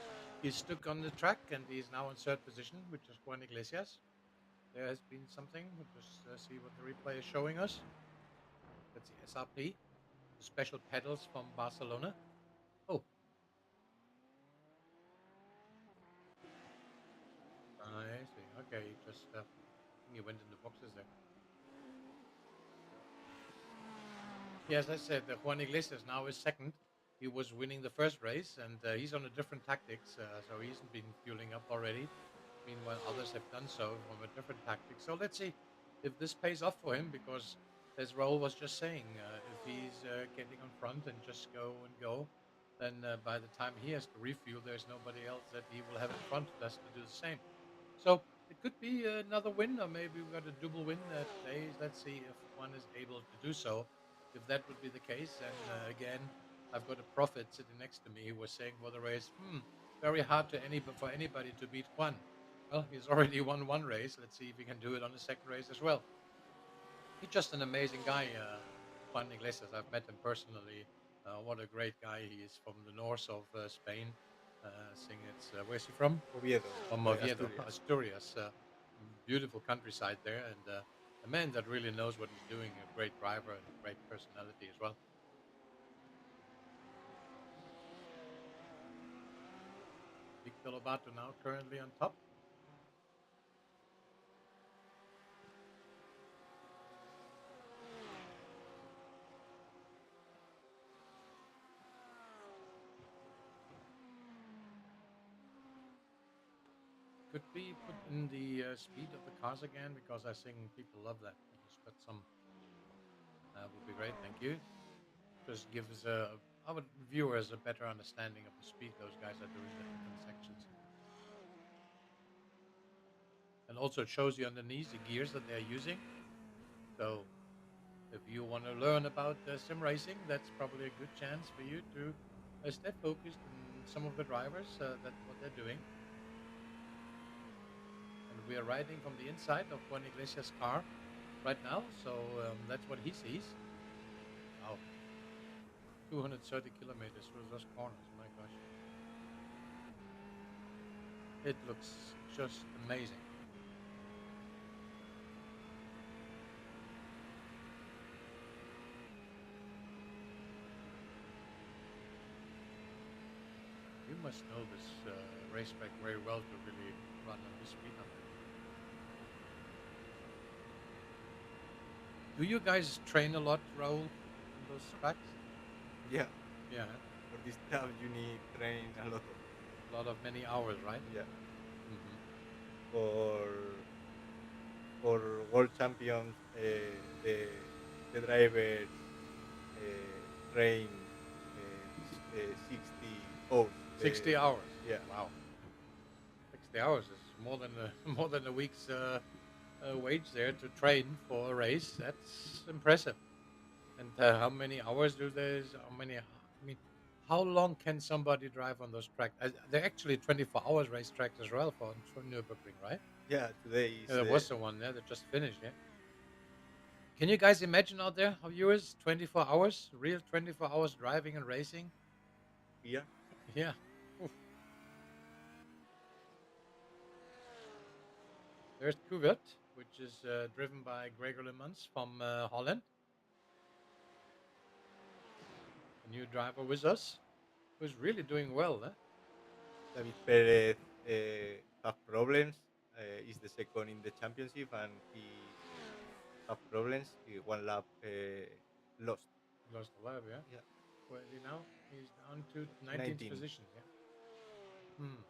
He's stuck on the track and he's now in third position, which is Juan Iglesias. There has been something. We'll just see what the replay is showing us. That's the SRP, the special pedals from Barcelona. Oh, I see. Okay, just I think he went in the boxes there. Yes, I said that Juan Iglesias now is second. He was winning the first race, and he's on a different tactics, so he hasn't been fueling up already. Meanwhile, others have done so from a different tactic. So let's see if this pays off for him, because as Raul was just saying, if he's getting on front and just go and go, then by the time he has to refuel, there's nobody else that he will have in front that has to do the same. So it could be another win, or maybe we got a double win today. Let's see if one is able to do so. If that would be the case, then again, I've got a prophet sitting next to me who was saying for the race, very hard for anybody to beat Juan. Well, he's already won one race. Let's see if he can do it on the second race as well. He's just an amazing guy, Juan Iglesias. I've met him personally. What a great guy he is, from the north of Spain. Saying it's where's he from? Oviedo, From Oviedo, Asturias. Asturias. Beautiful countryside there, and a man that really knows what he's doing. A great driver and great personality as well. Victor Lobato now currently on top. Could be put in the speed of the cars again, because I think people love that. Just got some. Would be great. Thank you. Just gives our viewers a better understanding of the speed those guys are doing the different sections, and also it shows you underneath the gears that they're using. So if you want to learn about sim racing, that's probably a good chance for you to stay focused on some of the drivers that what they're doing. And we are riding from the inside of Juan Iglesias' car right now, so that's what he sees. Wow, 230 kilometers through those corners. My gosh, it looks just amazing. You must know this racetrack very well to really run on this speed on there. Do you guys train a lot, Raul, on those tracks? Yeah, Yeah, for this stuff you need train a lot of. a lot of many hours, right? Yeah, Hmm. for for world champions, the drivers train 60 hours. 60 hours. Yeah, Wow, 60 hours is more than more than a week's wage there to train for a race. That's impressive. And how many hours do there's? How many? I mean, how long can somebody drive on those tracks? They're actually 24 hours race tracks as well for Nurburgring, right? Yeah, today Yeah, is there was the one there that just finished. Yeah. Can you guys imagine out there, how viewers, 24 hours, real 24 hours driving and racing? here. Yeah. Oof. There's Cuvette, which is driven by Gregor Le Mans from Holland, a new driver with us, who's really doing well. David Perez have problems. Is the second in the championship, and he have problems. One lap lost. Lost a lap, yeah. Yeah, Where is he now? He's down to 19th 19. position. Yeah. Hmm.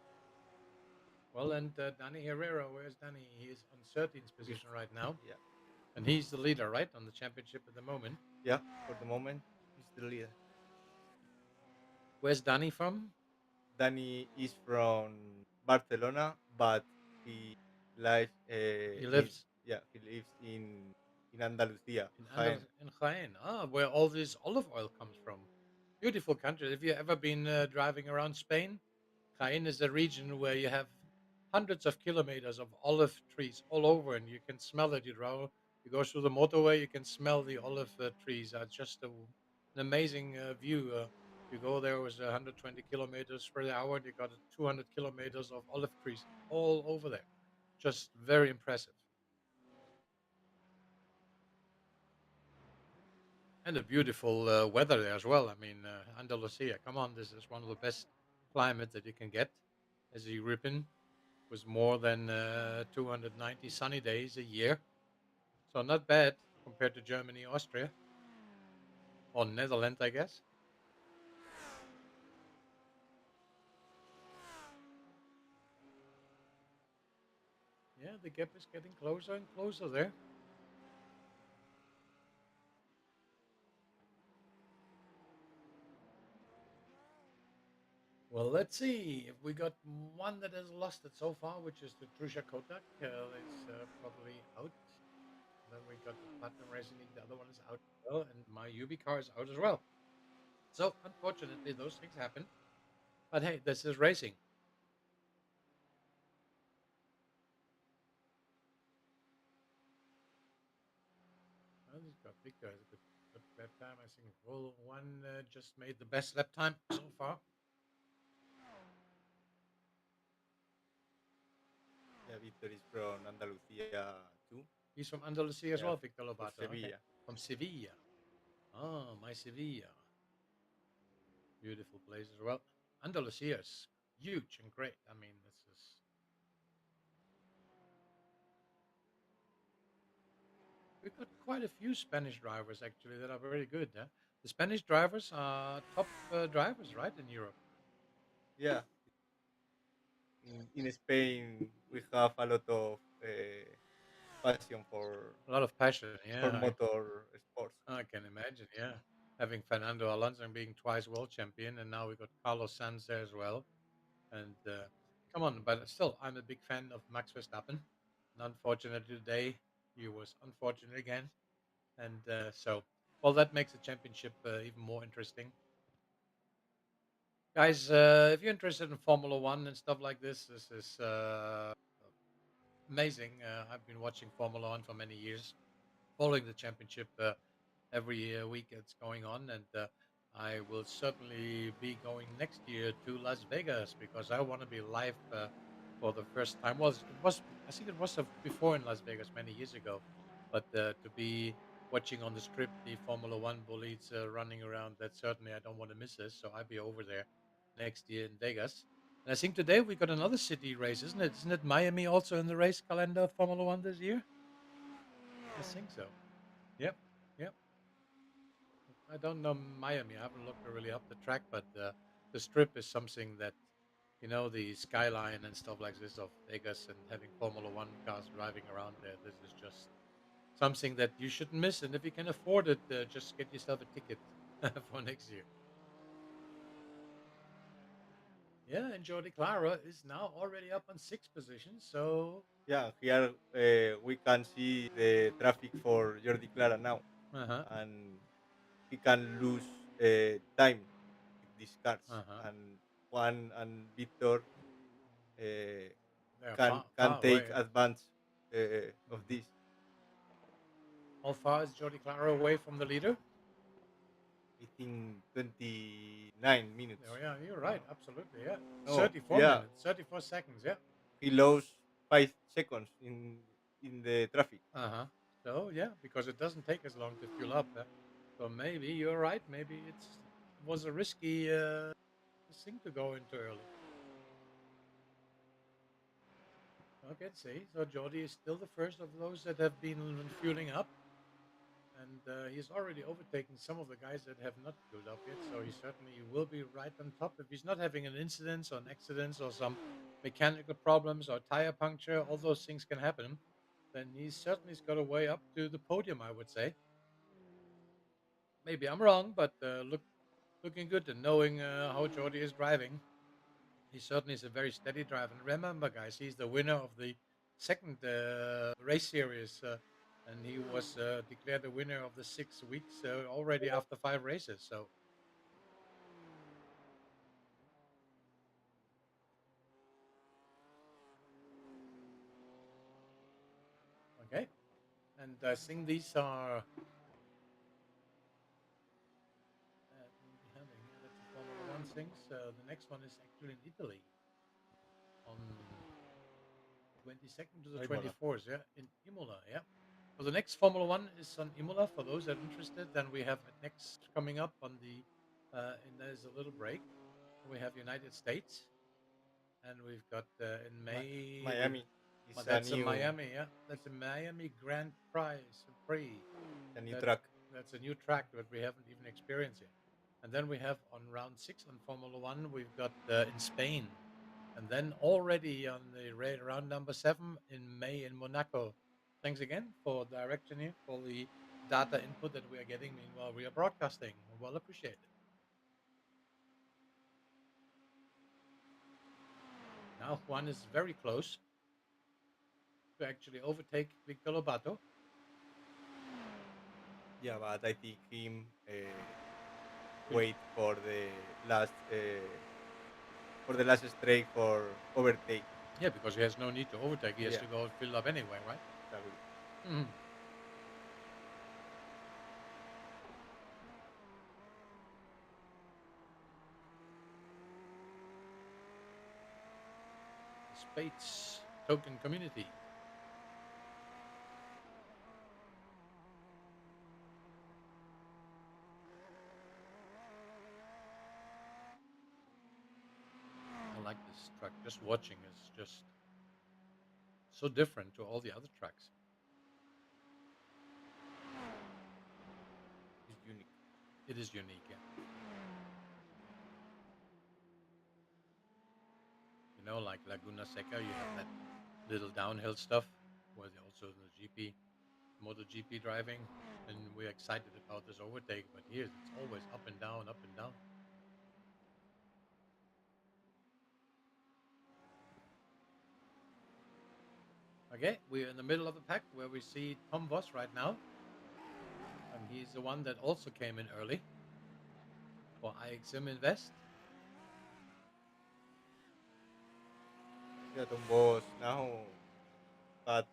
Well, and Danny Herrera, where's Danny? He is on 13th Bef- position right now, yeah, and he's the leader, right, on the championship at the moment. yeah. For the moment, he's the leader. Where's Danny from? Danny is from Barcelona, but he lives He in lives yeah he lives in Andalusia, Jaén. In Jaén, where all this olive oil comes from. Beautiful country. Have you ever been driving around Spain? Jaén is a region where you have hundreds of kilometers of olive trees all over, and you can smell it. You go through the motorway, you can smell the olive trees. Just an amazing view. You go there with 120 kilometers per hour, and you got 200 kilometers of olive trees all over there. Just very impressive. And the beautiful weather there as well. I mean, Andalusia, come on, this is one of the best climates that you can get as a European, with more than 290 sunny days a year. So not bad compared to Germany, Austria, or Netherlands, I guess. Yeah, the gap is getting closer and closer there. Well, let's see if we got one that has lost it so far, which is the Trusha Kotak. It's probably out. Then we got the Platinum Racing League. The other one is out as well, and my UB car is out as well. So unfortunately, those things happen. But hey, this is racing. Well, he's got Victor has a good lap time. I think well, one just made the best lap time so far. Yeah, Victor is from Andalusia too. He's from Andalusia as Yeah, well, Victor for Lobato. Okay, Sevilla. from Sevilla. Oh, my Sevilla, beautiful place as well. Andalusia is huge and great. I mean, this is we've got quite a few Spanish drivers actually that are very good. The Spanish drivers are top drivers, right, in Europe. Yeah, in Spain we have a lot of passion A lot of passion. for Yeah, motor sports. I can imagine. Yeah, having Fernando Alonso being twice world champion, and now we got Carlos Sainz there as well. And come on, but still, I'm a big fan of Max Verstappen. And unfortunately, today he was unfortunate again, and so well that makes the championship even more interesting. Guys, if you're interested in Formula One and stuff like this is amazing. I've been watching Formula One for many years, following the championship every week it's going on, and I will certainly be going next year to Las Vegas because I want to be live for the first time. Well, it was I think it was before in Las Vegas many years ago, but to be watching on the strip the Formula One bullets running around, that certainly I don't want to miss this. So I'll be over there next year in Vegas. And I think today we got another city race, isn't it? Isn't it Miami also in the race calendar of Formula One this year? I think so. Yep. Yep. I don't know Miami. I haven't looked really up the track, but the strip is something that, the skyline and stuff like this of Vegas and having Formula One cars driving around there. This is just something that you shouldn't miss. And if you can afford it, just get yourself a ticket for next year. Yeah, and Jordi Clara is now already up on sixth position. So, Yeah, here we can see the traffic for Jordi Clara now, uh huh. and he can lose time with these cars, Uh-huh. and Juan and Victor uh, They're can far take away. advantage of Hmm. this. How far is Jordi Clara away from the leader? I think 29 minutes. Oh, yeah, you're right. Absolutely. Yeah. No, 34 yeah, minutes, 34 seconds. Yeah. he lost 5 seconds in the traffic. Uh-huh. So, yeah, because it doesn't take as long to fuel up. So maybe you're right. Maybe it was a risky thing to go into early. Okay, see. So Jordi is still the first of those that have been fueling up. And he's already overtaken some of the guys that have not fueled up yet. So he certainly will be right on top. If he's not having an incident or an accident or some mechanical problems or tire puncture, all those things can happen. Then he's certainly's got a way up to the podium, I would say. Maybe I'm wrong, but looking good and knowing how Jordi is driving, he certainly is a very steady driver. And remember, guys, he's the winner of the second race series, and he was declared the winner of the 6 weeks already after 5 races. So, okay. And I think these are we'll be having. That's the Formula One things. The next one is actually in Italy on 22nd to the Imola. 24th. Yeah, in Imola. Yeah. So the next Formula One is on Imola for those that are interested. Then we have next coming up on the, and there's a little break. We have United States, and we've got in May. Miami Well, is that's in Miami. Yeah, that's a Miami Grand Prix. a new That track. that's a new track that we haven't even experienced yet. And then we have on round 6 on Formula One, we've got in Spain, and then already on the round number 7 in May in Monaco. Thanks again for direction here for the data input that we are getting meanwhile we are broadcasting. Well appreciated. Now Juan is very close to actually overtake Victor Lobato. Yeah, but I think him Will- wait for the last straight for overtake. Yeah, because he has no need to overtake. He has Yeah, to go and fill up anyway, right? exactly. Mhm. Spitz token community. I like this truck. Just watching is just so different to all the other trucks. It's unique. It is unique, yeah. Like Laguna Seca, you have that little downhill stuff where they also the GP, MotoGP driving, and we're excited about this overtake. But here it's always up and down, up and down. Okay, we're in the middle of the pack where we see Tom Voss right now, and he's the one that also came in early for IXM Invest. Yeah, Tom was now bad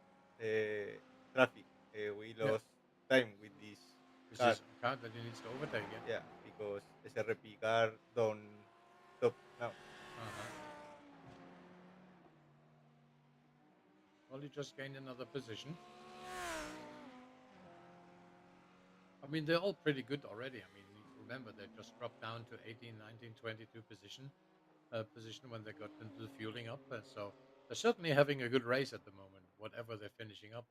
traffic. We Yeah, lost time with this this car. is a car that he needs to overtake. Yeah. Yeah, because SRP car don't stop now. Uh-huh. Well, he just gained another position. I mean, they're all pretty good already. I mean, remember they just dropped down to 18, 19, 22 position when they got into the fueling up. So they're certainly having a good race at the moment, whatever they're finishing up.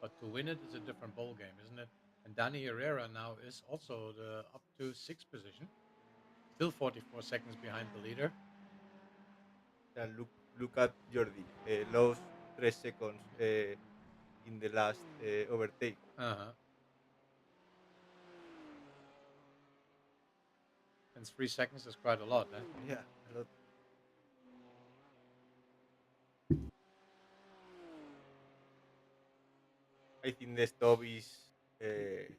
But to win it is a different ball game, isn't it? And Danny Herrera now is also the up to sixth position, still 44 seconds behind the leader. And look at Jordi. Lost 3 seconds in the last overtake. Uh huh. And 3 seconds is quite a lot, eh? Yeah, a lot. I think the stop is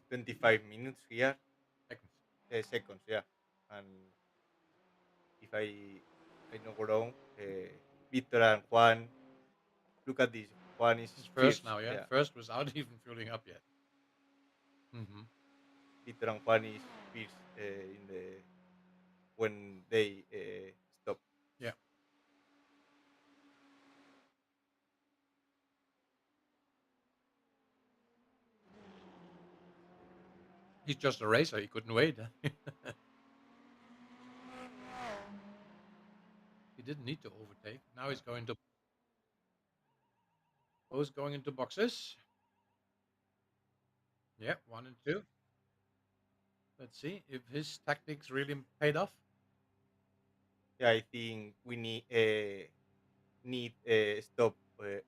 25 minutes here, Seconds. seconds, yeah. And if I not wrong, Victor and Juan, look at this. Juan is It's first fierce, now, yeah. yeah. First without even fueling up yet. Mm-hmm. Victor and Juan is fierce in the when they stop. Yeah. He's just a racer. He couldn't wait. He didn't need to overtake. Now he's going to both going into boxes. Yeah, 1 and 2. Let's see if his tactics really paid off. Yeah, I think we need stop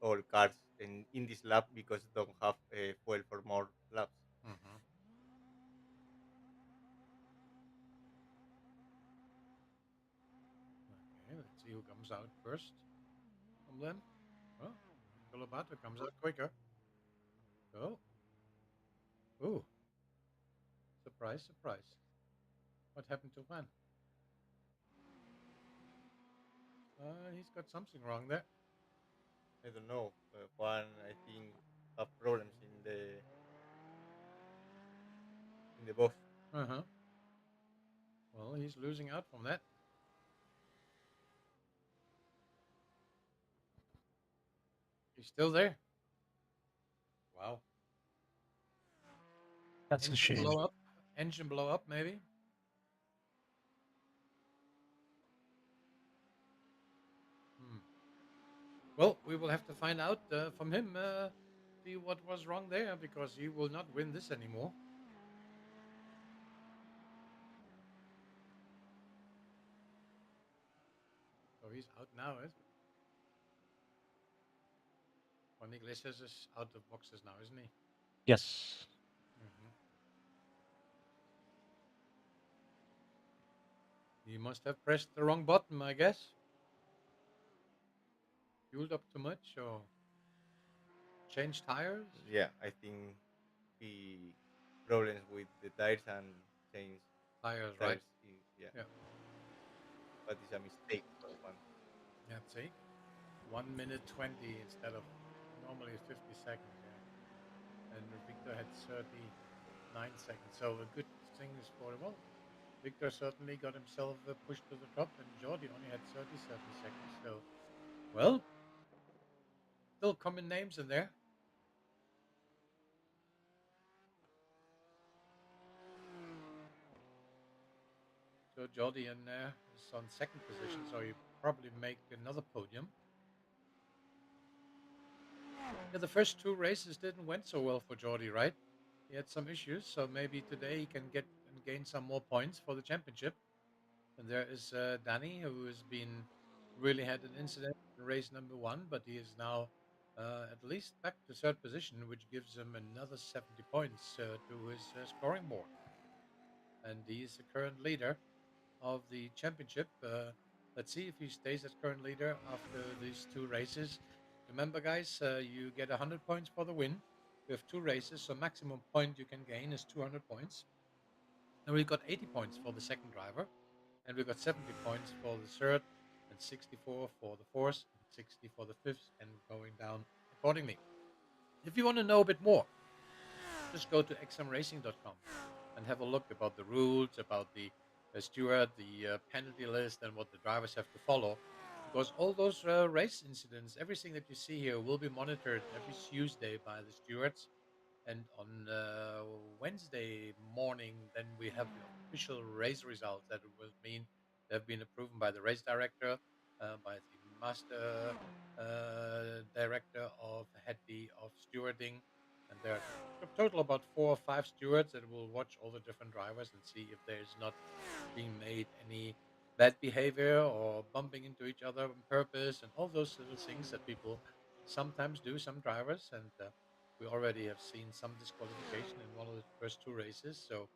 all cars in this lap because don't have fuel for more laps. Mm-hmm. Okay, let's see who comes out first from them. Oh, Lobato comes out quicker. Oh, oh, surprise, surprise. What happened to Juan? He's got something wrong there. I don't know. Juan, I think, have problems in the box. Uh-huh. Well, he's losing out from that. He's still there. Wow. That's a Engine shame. blow up. Engine blow up, maybe. Hmm. Well, we will have to find out from him. See what was wrong there, because he will not win this anymore. So he's out now. Juan Iglesias is out of boxes now, isn't he? Yes. Hmm. He must have pressed the wrong button, I guess. Fueled up too much or changed tires. Yeah, I think he problems with the tires and change Tires, right? tires. Yeah, Yeah. but it's a mistake for Juan. Let's see. 1 minute 20 instead of normally 50 seconds. Yeah. And Victor had 39 seconds. So a good thing is for well, Victor certainly got himself pushed to the top, and Jordi only had 37 seconds. So well, still common names in there. So Jordi in there is on second position, so he probably make another podium. Yeah, the first two races didn't went so well for Jordi, right? He had some issues, so maybe today he can get and gain some more points for the championship. And there is Danny, who has been really had an incident in race number one, but he is now at least back to third position, which gives him another 70 points to his scoring board. And he is the current leader of the championship. Let's see if he stays as current leader after these two races. Remember, guys, you get 100 points for the win. We have two races, so maximum point you can gain is 200 points. And we got 80 points for the second driver, and we got 70 points for the third, and 64 for the fourth, and 60 for the fifth, and going down accordingly. If you want to know a bit more, just go to xmracing.com and have a look about the rules, about the steward, the penalty list, and what the drivers have to follow. Because all those race incidents, everything that you see here, will be monitored every Tuesday by the stewards. And on Wednesday morning, then we have the official race results that will mean they've been approved by the race director, by the master director of head B of stewarding, and there are a total about 4 or 5 stewards that will watch all the different drivers and see if there's not being made any bad behavior or bumping into each other on purpose and all those little things that people sometimes do, some drivers, and we already have seen some disqualification in one of the first two races. So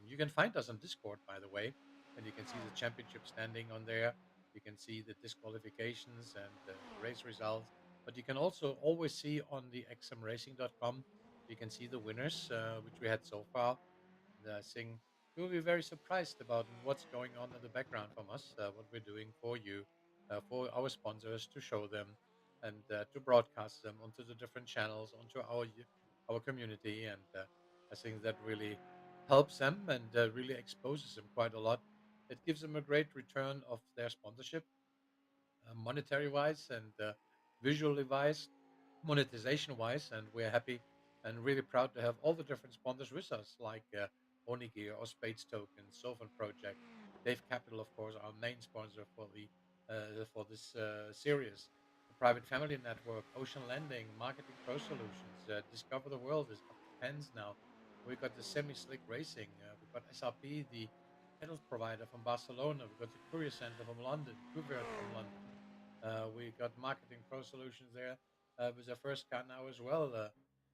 you can find us on Discord, by the way, and you can see the championship standing on there. You can see the disqualifications and the race results. But you can also always see on the xmracing.com You can see the winners, which we had so far. And I think you'll be very surprised about what's going on in the background from us, what we're doing for you, for our sponsors to show them and to broadcast them onto the different channels, onto our community. And I think that really helps them and really exposes them quite a lot. It gives them a great return of their sponsorship, monetary wise and visually wise, monetization wise. And we're happy and really proud to have all the different sponsors with us, like Onigir or Spades Token, Sofan Project, Dave Capital, of course, our main sponsor for this series. The Private Family Network, Ocean Lending, Marketing Pro Solutions, Discover the World is up to pens now. We got the Semi Slick Racing. We got SRP, the pedals provider from Barcelona. We got the Courier Center from London, Kuvert from London. We got Marketing Pro Solutions there with the first car now as well.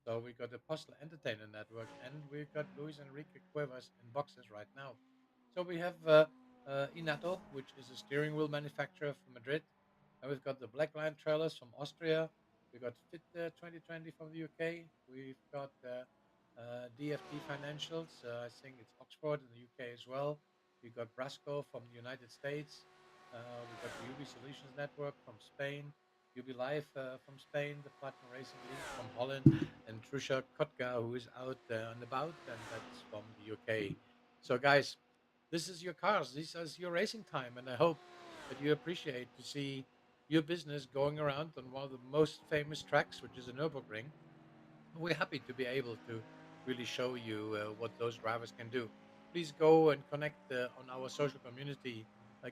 So we got the Postal Entertainer Network, and we got Luis Enrique Cuevas in boxes right now. So we have Inato, which is a steering wheel manufacturer from Madrid. And we've got the Blackline trailers from Austria. We got Fit 2020 from the UK. We've got DFT Financials. I think it's Oxford in the UK as well. We got Brasco from the United States. We got the UB Solutions Network from Spain. UB Live from Spain, the Platinum Racing League from Holland, and Trusha Kotka, who is out and about, and that's from the UK. So, guys, this is your cars. This is your racing time, and I hope that you appreciate to see your business going around on one of the most famous tracks, which is the Nurburgring. We're happy to be able to really show you what those drivers can do. Please go and connect on our social community,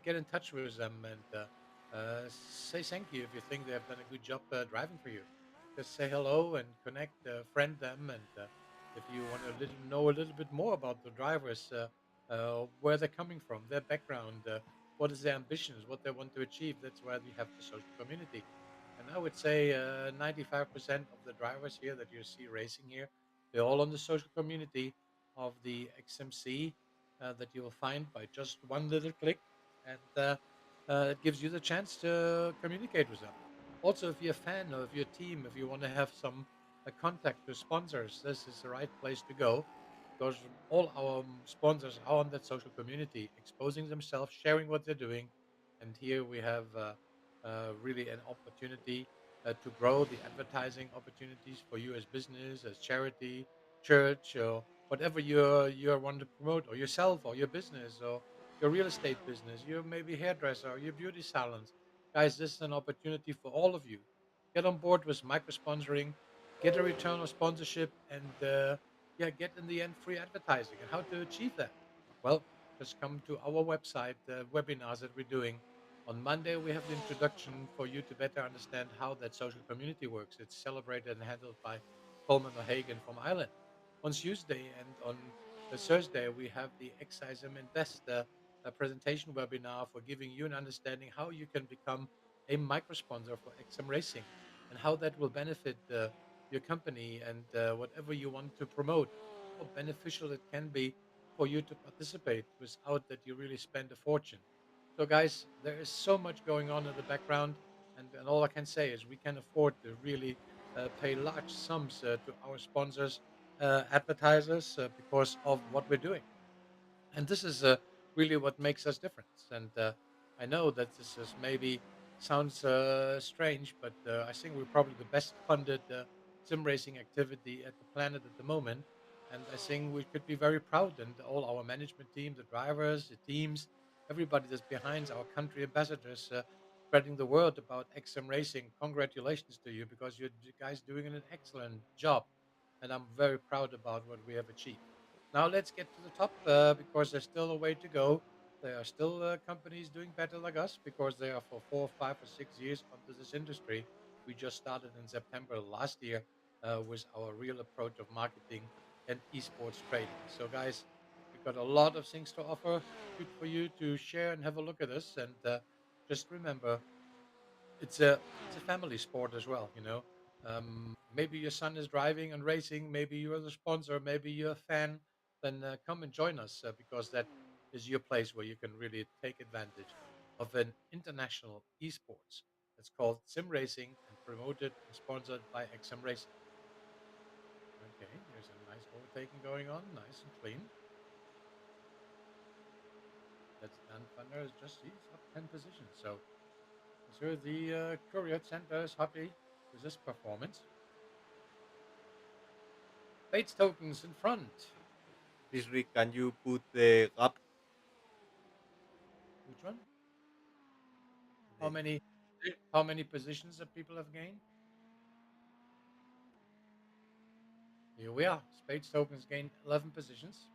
get in touch with them, and say thank you if you think they have done a good job driving for you. Just say hello and connect, friend them, and if you want to know a little bit more about the drivers, where they're coming from, their background, what is their ambitions, what they want to achieve, that's where we have the social community. And I would say 95% of the drivers here that you see racing here, they're all on the social community of the XMC that you will find by just one little click. And it gives you the chance to communicate with them. Also, if you're a fan or if you're a team, if you want to have some contact with sponsors, this is the right place to go because all our sponsors are on that social community, exposing themselves, sharing what they're doing. And here we have really an opportunity to grow the advertising opportunities for you as business, as charity, church, or whatever you want to promote, or yourself, or your business, or your real estate business, your maybe hairdresser, or your beauty salons. Guys, this is an opportunity for all of you. Get on board with micro sponsoring, get a return of sponsorship, and yeah, get in the end free advertising. And how to achieve that? Well, just come to our website, webinars that we're doing on Monday, we have the introduction for you to better understand how that social community works. It's celebrated and handled by Coleman O'Hagan from Ireland. On Tuesday and on Thursday, we have the X-SiM Invest a presentation webinar for giving you an understanding how you can become a micro sponsor for XM Racing and how that will benefit your company and whatever you want to promote, how beneficial it can be for you to participate without that you really spend a fortune. So, guys, there is so much going on in the background, and all I can say is we can afford to really pay large sums to our sponsors, advertisers, because of what we're doing. And this is really what makes us different. And I know that this is maybe sounds strange, but I think we're probably the best funded sim racing activity at the planet at the moment. And I think we could be very proud, and all our management team, the drivers, the teams, everybody that's behind our country ambassadors, spreading the word about XM racing. Congratulations to you because you're guys doing an excellent job, and I'm very proud about what we have achieved. Now let's get to the top because there's still a way to go. There are still companies doing better like us because they are for 4, 5, or 6 years onto this industry. We just started in September last year with our real approach of marketing and esports trading. So, guys, we've got a lot of things to offer. Good for you to share and have a look at us. And just remember, it's a family sport as well. Maybe your son is driving and racing. Maybe you're the sponsor. Maybe you're a fan. Then come and join us because that is your place where you can really take advantage of an international esports. It's called Sim Racing and promoted and sponsored by XM Racing. Okay. Overtaking going on, nice and clean. That's Dan Thunder is just he's up 10 positions. So sure the Courier Center is happy with this performance. Bates tokens in front. Please, Rick, can you put the gap? Which one? How The, many how many positions that people have gained? Here we are. Spades tokens gained 11 positions.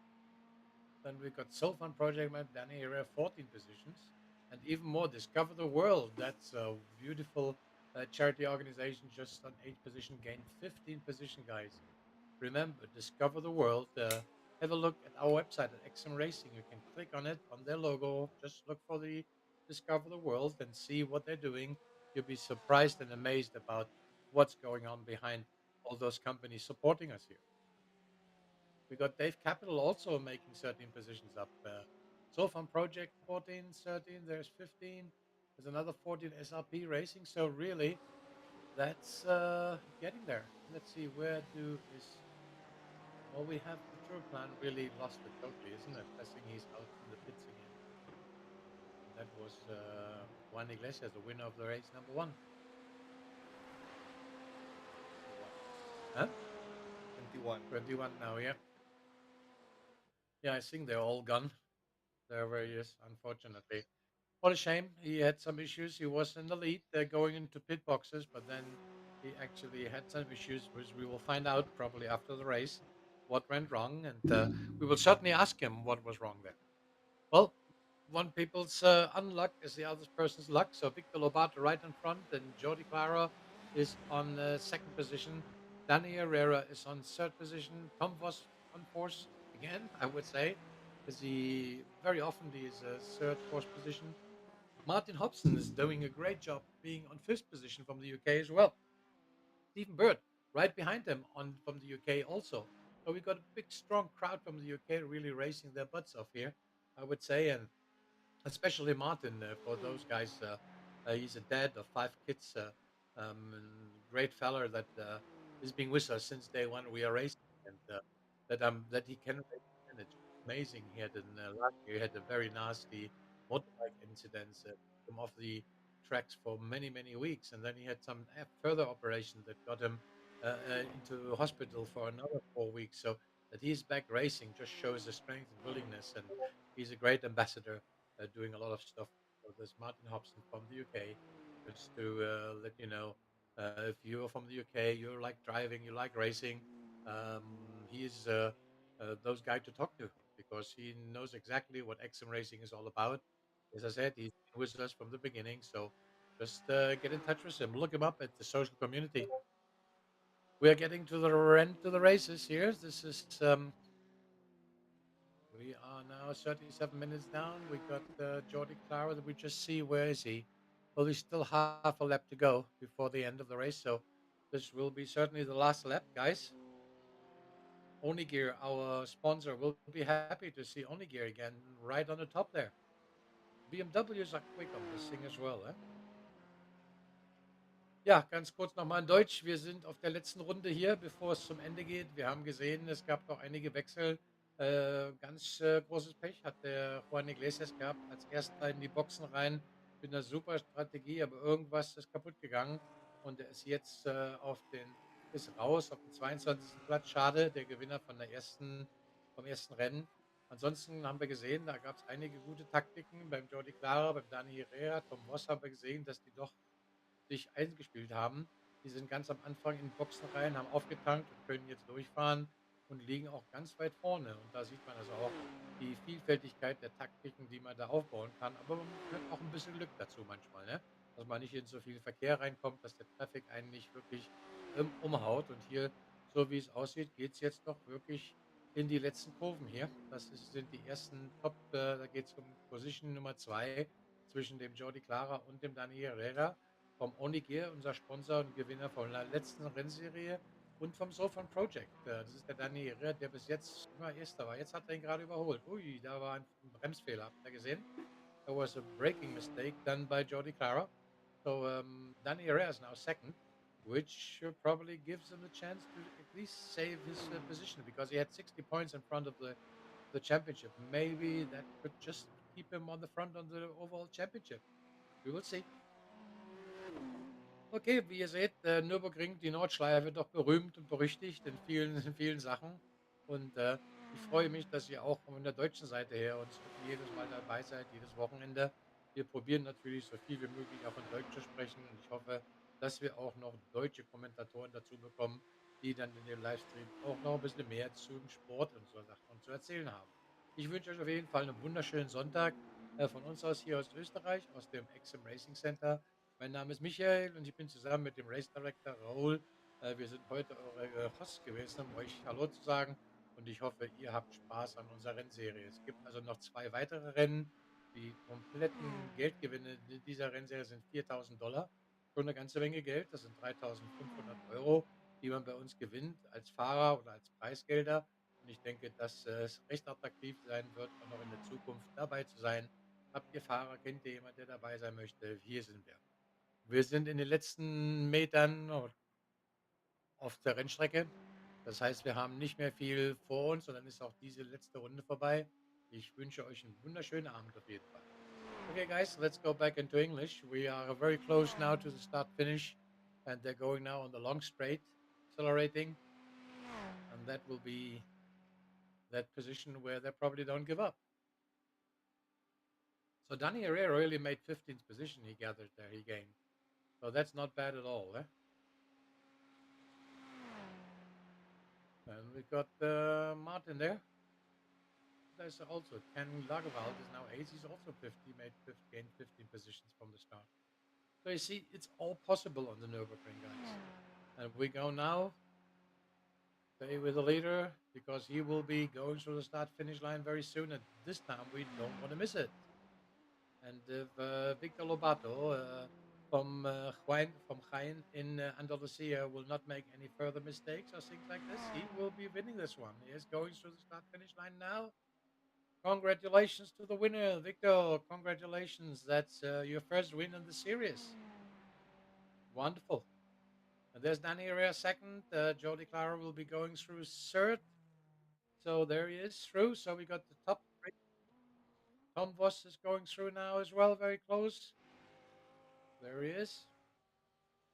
Then we got Sulfan Project Map, Danny Area 14 positions. And even more, Discover the World. That's a beautiful charity organization, just on 8 position, gained 15 position, guys. Remember, Discover the World. Have a look at our website at X-SiM Racing. You can click on it, on their logo. Just look for the Discover the World and see what they're doing. You'll be surprised and amazed about what's going on behind all those companies supporting us here. We got Dave Capital also making 13 positions up. Sofan Project 14, 13. There's 15. There's another 14 SRP Racing. So really, that's getting there. Let's see, where do is well, we have the tour plan really lost it totally, isn't it? I think he's out in the pits again. And that was Juan Iglesias, the winner of the race number one. 21. Huh? 21. 21 now, yeah. Yeah, I think they're all gone. There where he is, unfortunately. What a shame. He had some issues. He was in the lead going into pit boxes, but then he actually had some issues, which we will find out probably after the race what went wrong. And we will certainly ask him what was wrong there. Well, one people's unluck is the other person's luck. So Victor Lobato right in front, and Jordi Clara is on second position. Danny Herrera is on third position. Tom Voss on fourth again, I would say, because he very often is third, fourth position. Martin Hobson is doing a great job being on fifth position from the UK as well. Stephen Bird right behind them on from the UK also. So we got a big, strong crowd from the UK really racing their butts off here, I would say, and especially Martin for those guys. He's a dad of 5 kids, great fella that has been with us since day one. We are racing, and that he can race again. It's amazing. He had last year he had a very nasty motorbike incident, took him off the tracks for many many weeks, and then he had some further operation that got him into hospital for another 4 weeks. So that he's back racing just shows the strength and willingness, and he's a great ambassador doing a lot of stuff for this Martin Hobson from the UK. Just to let you know, if you're from the UK, you like driving, you like racing, he is those guy to talk to because he knows exactly what XM racing is all about. As I said, he's been with us from the beginning, so just get in touch with him. Look him up at the social community. We are getting to the end to the races here. This is we are now 37 minutes down. We got Jordi Clara that we just see. Where is he? Well, there's still half a lap to go before the end of the race. So this will be certainly the last lap, guys. Onigir, our sponsor, will be happy to see Onigir again right on the top there. BMWs are quick on this thing as well. Eh? Ja, ganz kurz nochmal in Deutsch. Wir sind auf der letzten Runde hier, bevor es zum Ende geht. Wir haben gesehen, es gab noch einige Wechsel. Ganz großes Pech hat der Juan Iglesias gehabt, als erster in die Boxen rein mit einer super Strategie, aber irgendwas ist kaputt gegangen und er ist jetzt ist raus auf dem 22. Platz. Schade, der Gewinner vom ersten Rennen. Ansonsten haben wir gesehen, da gab es einige gute Taktiken beim Jordi Clara, beim Dani Herrera, Tom Voss haben wir gesehen, dass die doch sich eingespielt haben. Die sind ganz am Anfang in Boxen rein, haben aufgetankt und können jetzt durchfahren und liegen auch ganz weit vorne. Und da sieht man also auch die Vielfältigkeit der Taktiken, die man da aufbauen kann. Aber man gehört auch ein bisschen Glück dazu manchmal, ne? Dass man nicht in so viel Verkehr reinkommt, dass der Traffic einen nicht wirklich umhaut. Und hier, so wie es aussieht, geht es jetzt doch wirklich in die letzten Kurven hier. Sind die ersten Top, da geht es um Position Nummer 2 zwischen dem Jordi Clara und dem Dani Herrera vom Onigir, unser Sponsor und Gewinner von der letzten Rennserie, und vom Sofan Project. Das ist der Danny Herrera, der bis jetzt immer Erster war. Jetzt hat er ihn gerade überholt. Ui, da war ein Bremsfehler. Habt ihr gesehen? There was a braking mistake done by Jordi Clara. So Danny Herrera is now second. which probably gives him the chance to at least save his position because he had 60 points in front of the championship. Maybe that could just keep him on the front on the overall championship. We will see. Okay, wie ihr seht, Nürburgring, die Nordschleife, wird doch berühmt und berüchtigt in vielen, in vielen Sachen. Und ich freue mich, dass ihr auch von der deutschen Seite her uns jedes Mal dabei seid, jedes Wochenende. Wir probieren natürlich so viel wie möglich auch in Deutsch zu sprechen und ich hoffe, dass wir auch noch deutsche Kommentatoren dazu bekommen, die dann in dem Livestream auch noch ein bisschen mehr zum Sport und so Sachen zu erzählen haben. Ich wünsche euch auf jeden Fall einen wunderschönen Sonntag von uns aus hier aus Österreich, aus dem X-SiM Racing Center. Mein Name ist Michael und ich bin zusammen mit dem Race Director Raoul. Wir sind heute eure Hosts gewesen, um euch Hallo zu sagen. Und ich hoffe, ihr habt Spaß an unserer Rennserie. Es gibt also noch zwei weitere Rennen. Die kompletten Geldgewinne dieser Rennserie sind 4.000 Dollar. Schon eine ganze Menge Geld. Das sind 3.500 Euro, die man bei uns gewinnt als Fahrer oder als Preisgelder. Und ich denke, dass es recht attraktiv sein wird, auch noch in der Zukunft dabei zu sein. Habt ihr Fahrer? Kennt ihr jemanden, der dabei sein möchte? Hier sind wir. Wir sind in den letzten Metern auf der Rennstrecke. Das heißt, wir haben nicht mehr viel vor uns und dann ist auch diese letzte Runde vorbei. Ich wünsche euch einen wunderschönen Abend auf jeden Fall. Okay, guys, let's go back into English. We are very close now to the start finish, and they're going now on the long straight, accelerating, and that will be that position where they probably don't give up. So Danny Herrera really made 15th position. He gathered there, he gained. So that's not bad at all. Eh? And we got Martin there. There's also Ken Lagerwald is now eighth. He's also 50, made gained 15 positions from the start. So you see, it's all possible on the Nurburgring, guys. And we go now. Stay with the leader because he will be going through the start finish line very soon. And this time we don't want to miss it. And if Victor Lobato from Jaén in Andalusia will not make any further mistakes or things like this, he will be winning this one. He is going through the start finish line now. Congratulations to the winner, Victor. Congratulations. That's your first win in the series. Wonderful. And there's Danny Herrera second. Jody Clara will be going through third. So there he is through. So we got the top three. Tom Voss is going through now as well, very close. There he is.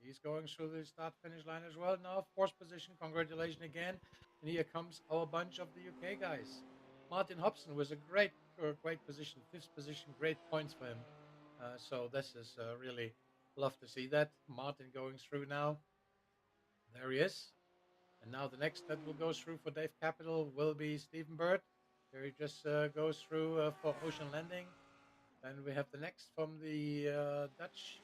He's going through the start finish line as well. Now, fourth position. Congratulations again. And here comes our bunch of the UK guys. Martin Hobson was a great position, fifth position, great points for him. So this is really love to see that. Martin going through now. There he is. And now the next that will go through for Dave Capital will be Stephen Bird. There he just goes through for Ocean Landing. Then we have the next from the Dutch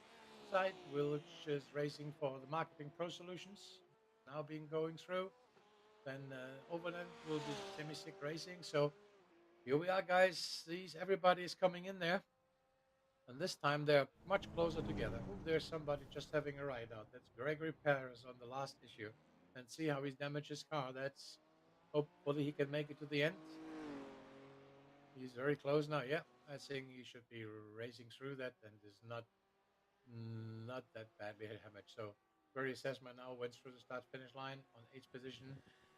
side, which is racing for the Marketing Pro Solutions, now being going through. Then Overland will be semi-sick racing. So here we are, guys. Everybody is coming in there. And this time they're much closer together. Oh, there's somebody just having a ride out. That's Gregory Perez on the last issue. And see how he's damaged his car. That's hopefully he can make it to the end. He's very close now. Yeah, I think he should be racing through that and is not that badly damaged. So Barry Sesma now went through the start finish line on eighth position.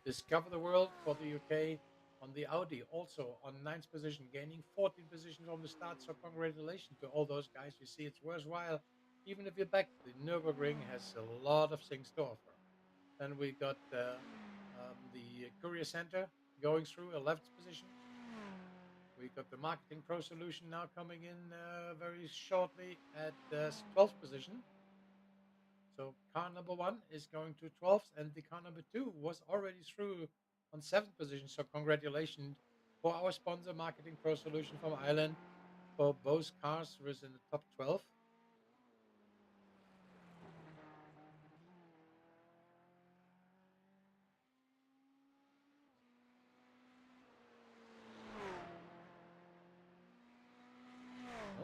Discover the World for the UK on the Audi, also on ninth position, gaining 14 positions from the start. So congratulations to all those guys. You see, it's worthwhile. Even if you're back, the Nürburgring has a lot of things to offer. Then we got the Courier Center going through 11th position. We got the Marketing Pro Solution now coming in very shortly at 12th position. So car number one is going to 12th, and the car number two was already through on 7th position. So congratulations for our sponsor, Marketing Pro Solution from Ireland, for both cars was in the top 12.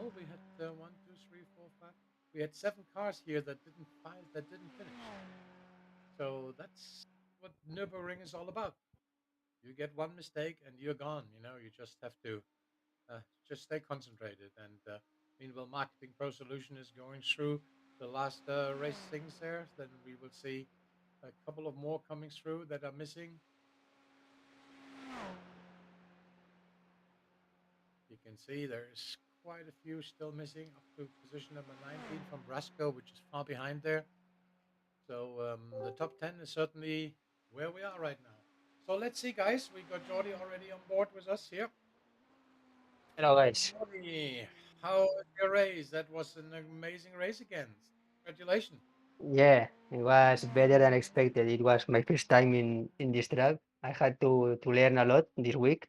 Oh, we had one, two, three, four, five. We had 7 cars here that didn't finish. So that's what Nürburgring is all about. You get one mistake and you're gone. You just have to just stay concentrated. And meanwhile, Marketing Pro Solution is going through the last race things there. Then we will see a couple of more coming through that are missing. You can see there's quite a few still missing up to position number 19 from Brasco, which is far behind there. So the top 10 is certainly where we are right now. So let's see, guys. We got Jordi already on board with us here. Hello, guys. Jordi, how was your race? That was an amazing race again. Congratulations. Yeah, it was better than expected. It was my first time in this track. I had to learn a lot this week,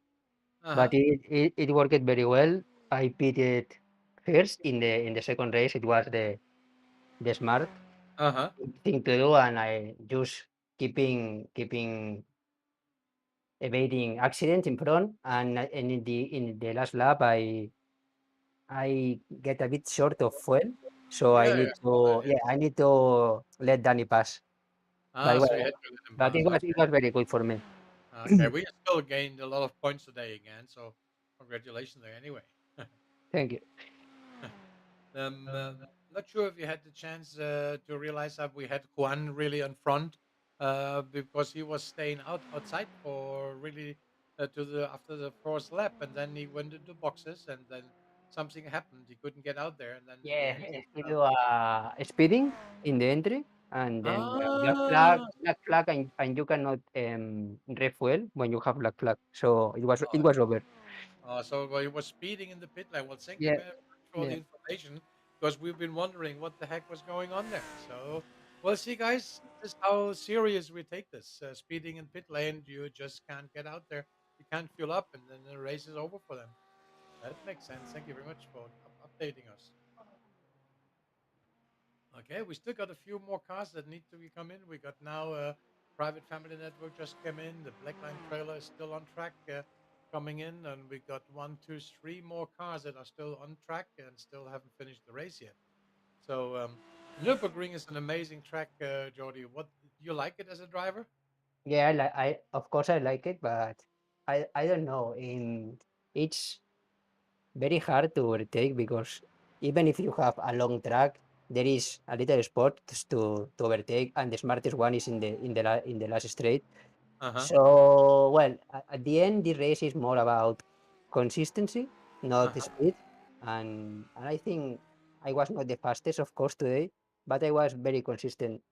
Uh but it worked very well. I pitted first in the second race. It was the smart huh. Uh huh. thing to do, and I just keeping evading accidents in front. And in the last lap, I get a bit short of fuel, so I Yeah, yeah, need I saw that. to Yes. yeah I need to let Danny pass. But Ah, so you well, had to let him but pass. it was very good for me. Okay. We still gained a lot of points today again. So congratulations there anyway. Thank you. Not sure if you had the chance to realize that we had Juan really on front because he was staying outside for really to the after the first lap, and then he went into boxes, and then something happened. He couldn't get out there, and then in the Yeah, end, he he ended up. do speeding in the entry, and then Ah, black flag, and you cannot refuel when you have black flag. So it was oh, it was over. so well, he was speeding in the pit lane. Well, thank you Yeah, very much for the yeah, information because we've been wondering what the heck was going on there. So, well, see, guys, this is how serious we take this. Speeding in pit lane, you just can't get out there. You can't fuel up, and then the race is over for them. That makes sense. Thank you very much for updating us. Okay, we still got a few more cars that need to be come in. We got now private family network just came in. The Blackline trailer is still on track coming in, and we got one, two, three more cars that are still on track and still haven't finished the race yet. So Nurburgring is an amazing track, Jordi. What you like it as a driver? yeah. I of course I like it, but I don't know. It's very hard to overtake because even if you have a long track, there is a little spot to overtake, and the smartest one is in the last straight. Uh huh. So, well, at the end, the race is more about consistency, Uh not the huh. speed. And I think I was not the fastest, of course, today, but I was very consistent.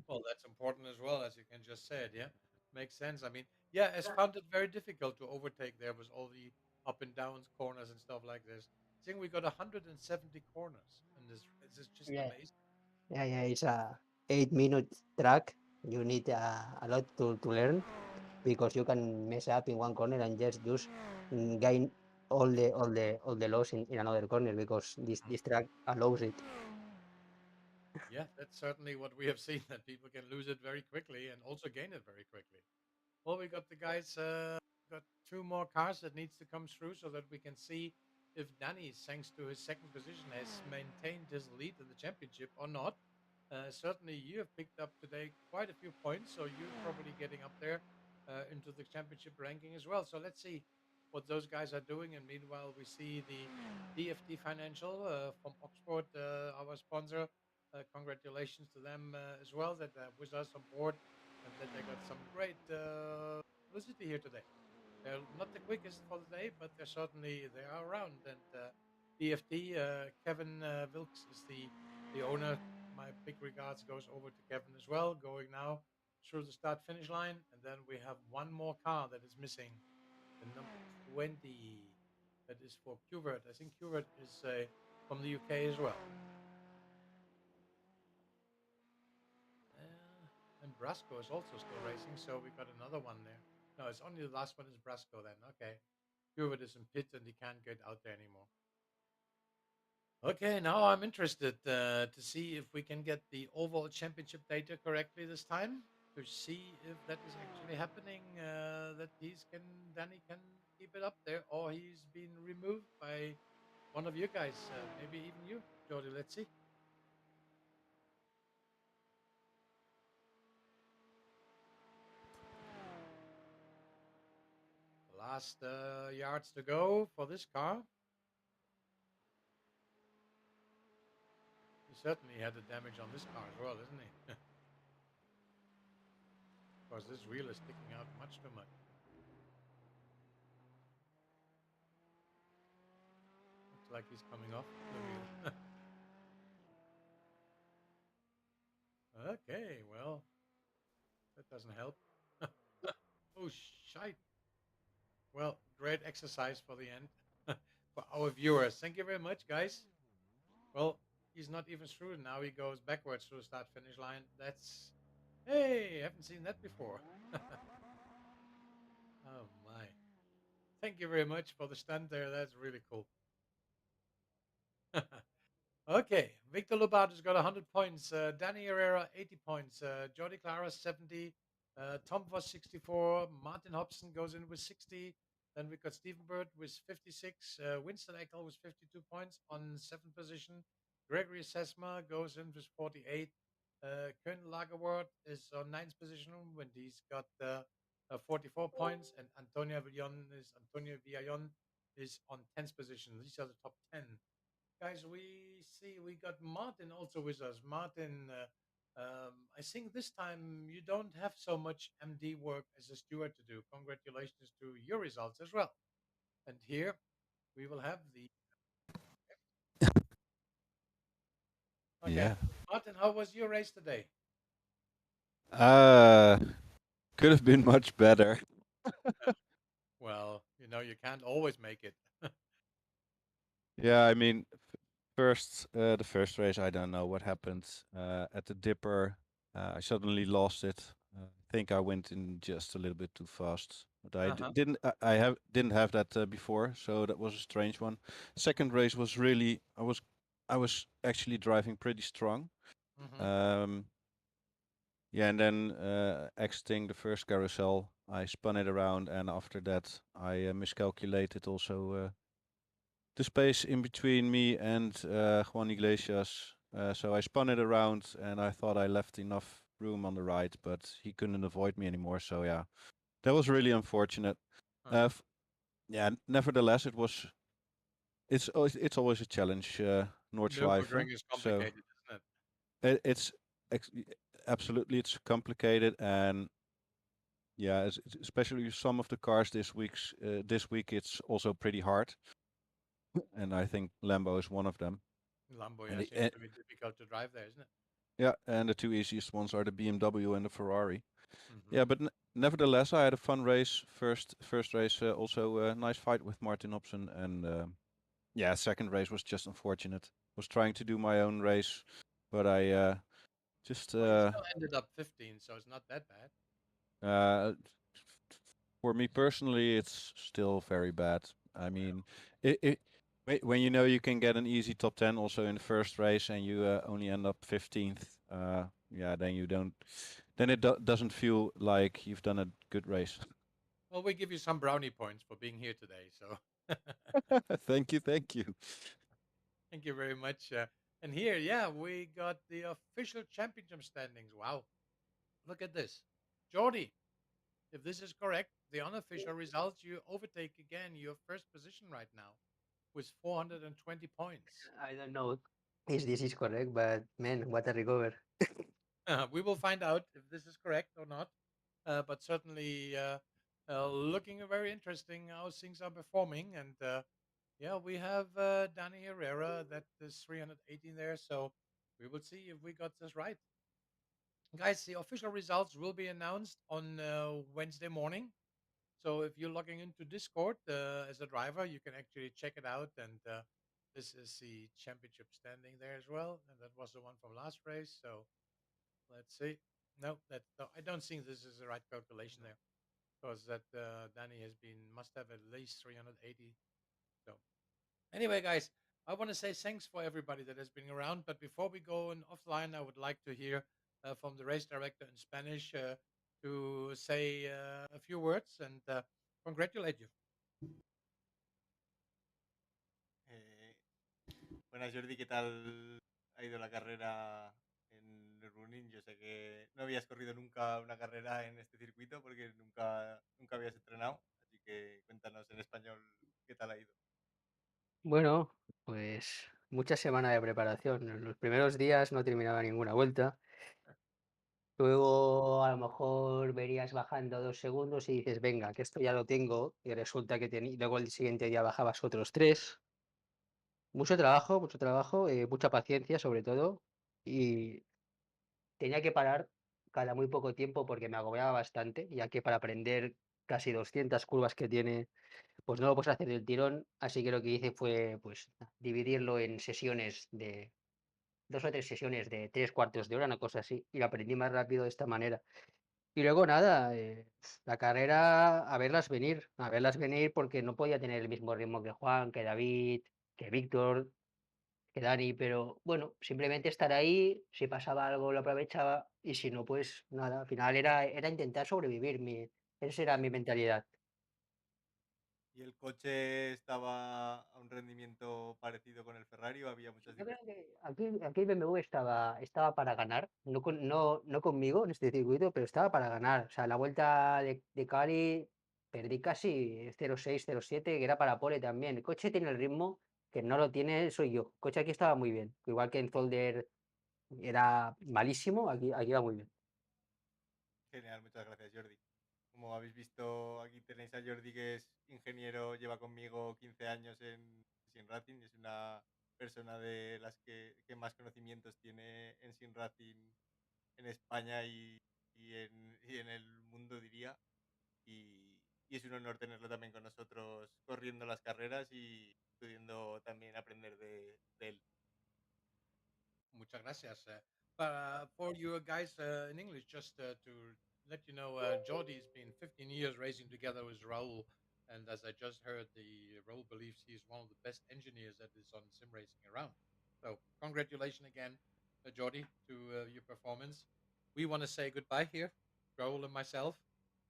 Well, that's important as well, as you can just say it. Yeah, makes sense. I mean, yeah, I found it very difficult to overtake there with all the up and downs, corners, and stuff like this. I think we got 170 corners, and this is just Yeah, amazing. yeah. It's a 8-minute track. You need a lot to learn because you can mess up in one corner and just gain all the loss in another corner because this Mhm. track allows it. Yeah, that's certainly what we have seen that people can lose it very quickly and also gain it very quickly. Well, we got the guys, got two more cars that needs to come through so that we can see if Danny, thanks to his second position, has maintained his lead in the championship or not. Certainly, you have picked up today quite a few points, so you're probably getting up there into the championship ranking as well. So let's see what those guys are doing. And meanwhile, we see the DFT Financial from Oxford, our sponsor. Congratulations to them as well that with us on board and that they got some great publicity here today. They're not the quickest for the day, but they are around. And DFT Kevin Wilkes is the owner. My big regards goes over to Kevin as well. Going now through the start finish line, and then we have one more car that is missing, the number 20. That is for Qvert. I think Qvert is from the UK as well. And Brasco is also still racing, so we got another one there. No, it's only the last one is Brasco then. Okay. Hewitt is in pit and he can't get out there anymore. Okay, now I'm interested to see if we can get the overall championship data correctly this time to see if that is actually happening. That Danny can keep it up there, or he's been removed by one of you guys, maybe even you, Jody. Let's see. The last yards to go for this car. certainly had the damage on this car as well, isn't he? Because this wheel is sticking out much too much. Looks like he's coming off the wheel. Okay, well, that doesn't help. Oh, shite. Well, great exercise for the end for our viewers. Thank you very much, guys. Well, he's not even through. Now he goes backwards through the start finish line. That's, hey, haven't seen that before. Oh, my. Thank you very much for the stunt there. That's really cool. Okay, Victor Lobato's got 100 points. Danny Herrera, 80 points. Jordi Clara, 70. Tom was 64. Martin Hobson goes in with 60. Then we got Stephen Bird with 56. Winston Eckel with 52 points on 7th position. Gregory Sesma goes in with 48. Colonel Lagerwort is on 9th position when he's got 44 points. And Antonio Villallon is on 10th position. These are the top 10. Guys, we got Martin also with us. Martin, I think this time you don't have so much MD work as a steward to do. Congratulations to your results as well. And here we will have the. Okay, Yeah. Martin, how was your race today? Could have been much better. Well, you can't always make it. Yeah, I mean, the first race, I don't know what happened. At the Dipper, I suddenly lost it. I think I went in just a little bit too fast, but didn't. Didn't have that before, so that was a strange one. Second race was really. I was actually driving pretty strong. Mhm. Yeah, and then exiting the first carousel, I spun it around, and after that, I miscalculated also the space in between me and Juan Iglesias. So I spun it around, and I thought I left enough room on the right, but he couldn't avoid me anymore. So yeah, that was really unfortunate. Yeah, nevertheless, it's always a challenge, Nordschleife. Nurburgring is So complicated, isn't it? it's absolutely it's complicated, and yeah, especially some of the cars this week it's also pretty hard, and I think Lambo is one of them. Lambo, And yeah, seems to be difficult to drive there, isn't it? yeah, and the two easiest ones are the BMW and the Ferrari. Mm-hmm. Yeah, but nevertheless, I had a fun race. First race, also a nice fight with Martin Hobson, and yeah, second race was just unfortunate. Was trying to do my own race, but I just Well, you still ended up 15, so it's not that bad. For me personally, it's still very bad. I mean, when you know you can get an easy top 10 also in the first race and you only end up 15th, yeah, then you don't, then it doesn't feel like you've done a good race. Well, we give you some brownie points for being here today, so Thank you, thank you. thank you very much. And here, yeah, we got the official championship standings. Wow, look at this, Jordy. If this is correct, the unofficial results, you overtake again your first position right now with 420 points. I don't know if this is correct, but man, what a recover. We will find out if this is correct or not. But certainly looking very interesting how things are performing. And yeah, we have Danny Herrera that is 318 there. So we will see if we got this right. Guys, the official results will be announced on Wednesday morning. So if you're logging into Discord as a driver, you can actually check it out. And this is the championship standing there as well. And that was the one from last race. So let's see. No, no, I don't think this is the right calculation there because that Danny must have at least 380. So anyway, guys, I want to say thanks for everybody that has been around. But before we go on offline, I would like to hear from the race director in Spanish to say a few words and congratulate you. Eh, Buenas, Jordi, ¿qué tal ha ido la carrera en Nurburgring? Yo sé que no habías corrido nunca una carrera en este circuito porque nunca habías entrenado, así que cuéntanos en español qué tal ha ido. Bueno, pues mucha semana de preparación. En los primeros días no terminaba ninguna vuelta. Luego a lo mejor verías bajando 2 segundos y dices, venga, que esto ya lo tengo. Y resulta que luego el siguiente día bajabas otros 3. Mucho trabajo, mucha paciencia sobre todo. Y tenía que parar cada muy poco tiempo porque me agobiaba bastante, ya que para aprender casi 200 curvas que tiene, pues no lo puedes hacer del tirón. Así que lo que hice fue pues dividirlo en sesiones de 2 o 3 sesiones de 3 cuartos de hora, una cosa así, y lo aprendí más rápido de esta manera. Y luego nada, la carrera a verlas venir porque no podía tener el mismo ritmo que Juan, que David, que Víctor, que Dani, pero bueno, simplemente estar ahí, si pasaba algo lo aprovechaba y si no, pues nada, al final era intentar sobrevivir, esa era mi mentalidad. ¿Y el coche estaba a un rendimiento parecido con el Ferrari o había muchas Yo creo diferencias? que aquí el BMW estaba para ganar, no conmigo en este circuito, pero estaba para ganar. O sea, la vuelta de Cali perdí casi 0,6, 0,7, que era para pole también. El coche tiene el ritmo, que no lo tiene, soy yo. El coche aquí estaba muy bien, igual que en Zolder era malísimo, aquí va muy bien. Genial, muchas gracias, Jordi. Como habéis visto, aquí tenéis a Jordi, que es ingeniero, lleva conmigo 15 años en Sin Racing y es una persona de las que más conocimientos tiene en Sin Racing en España y en el mundo, diría. Y es un honor tenerlo también con nosotros corriendo las carreras y pudiendo también aprender de él. Muchas gracias. For you guys in English, just to let you know, Jordy's been 15 years racing together with Raul. And as I just heard, the Raul believes he's one of the best engineers that is on sim racing around. So, congratulations again, Jordy, to your performance. We want to say goodbye here, Raul and myself.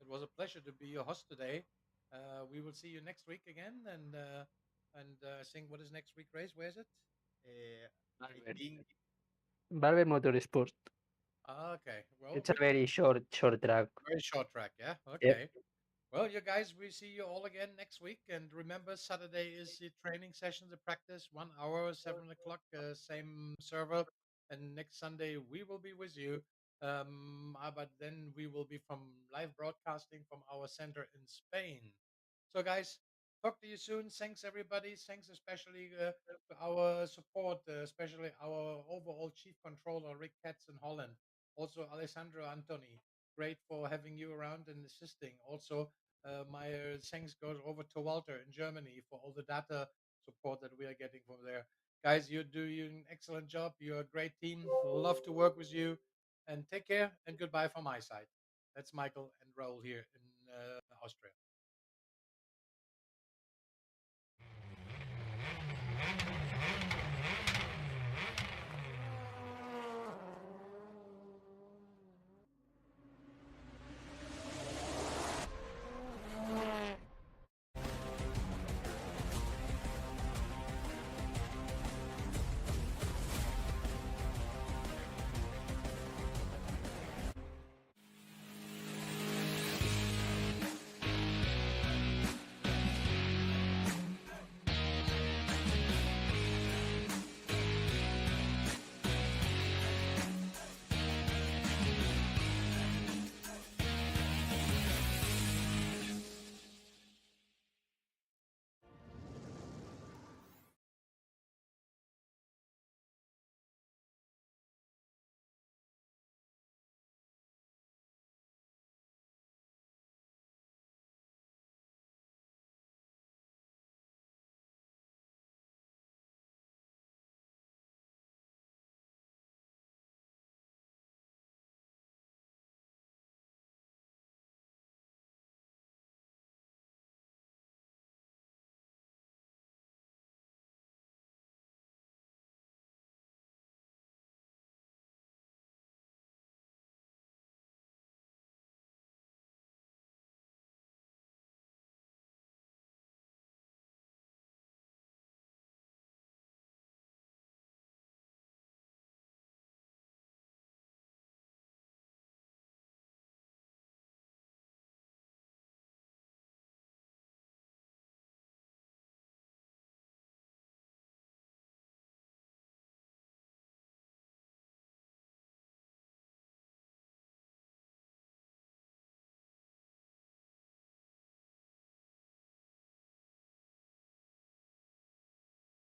It was a pleasure to be your host today. We will see you next week again. And I think, what is next week race? Where is it? Eh, I Barber, think Barber Motorsport. Okay. Well, It's a very short track. very short track. Yeah. Yep. Okay. Well, you guys, we see you all again next week. And remember, Saturday is the training session, the practice, 1 hour, 7 o'clock, same server. And next Sunday, we will be with you. But then we will be from live broadcasting from our center in Spain. So, guys, talk to you soon. Thanks, everybody. Thanks, especially to our support, especially our overall chief controller, Rick Katz in Holland. Also, Alessandro Antoni. Great for having you around and assisting. Also, my thanks goes over to Walter in Germany for all the data support that we are getting from there. Guys, you're doing an excellent job. You're a great team. Love to work with you. And take care and goodbye from my side. That's Michael and Raul here in Austria.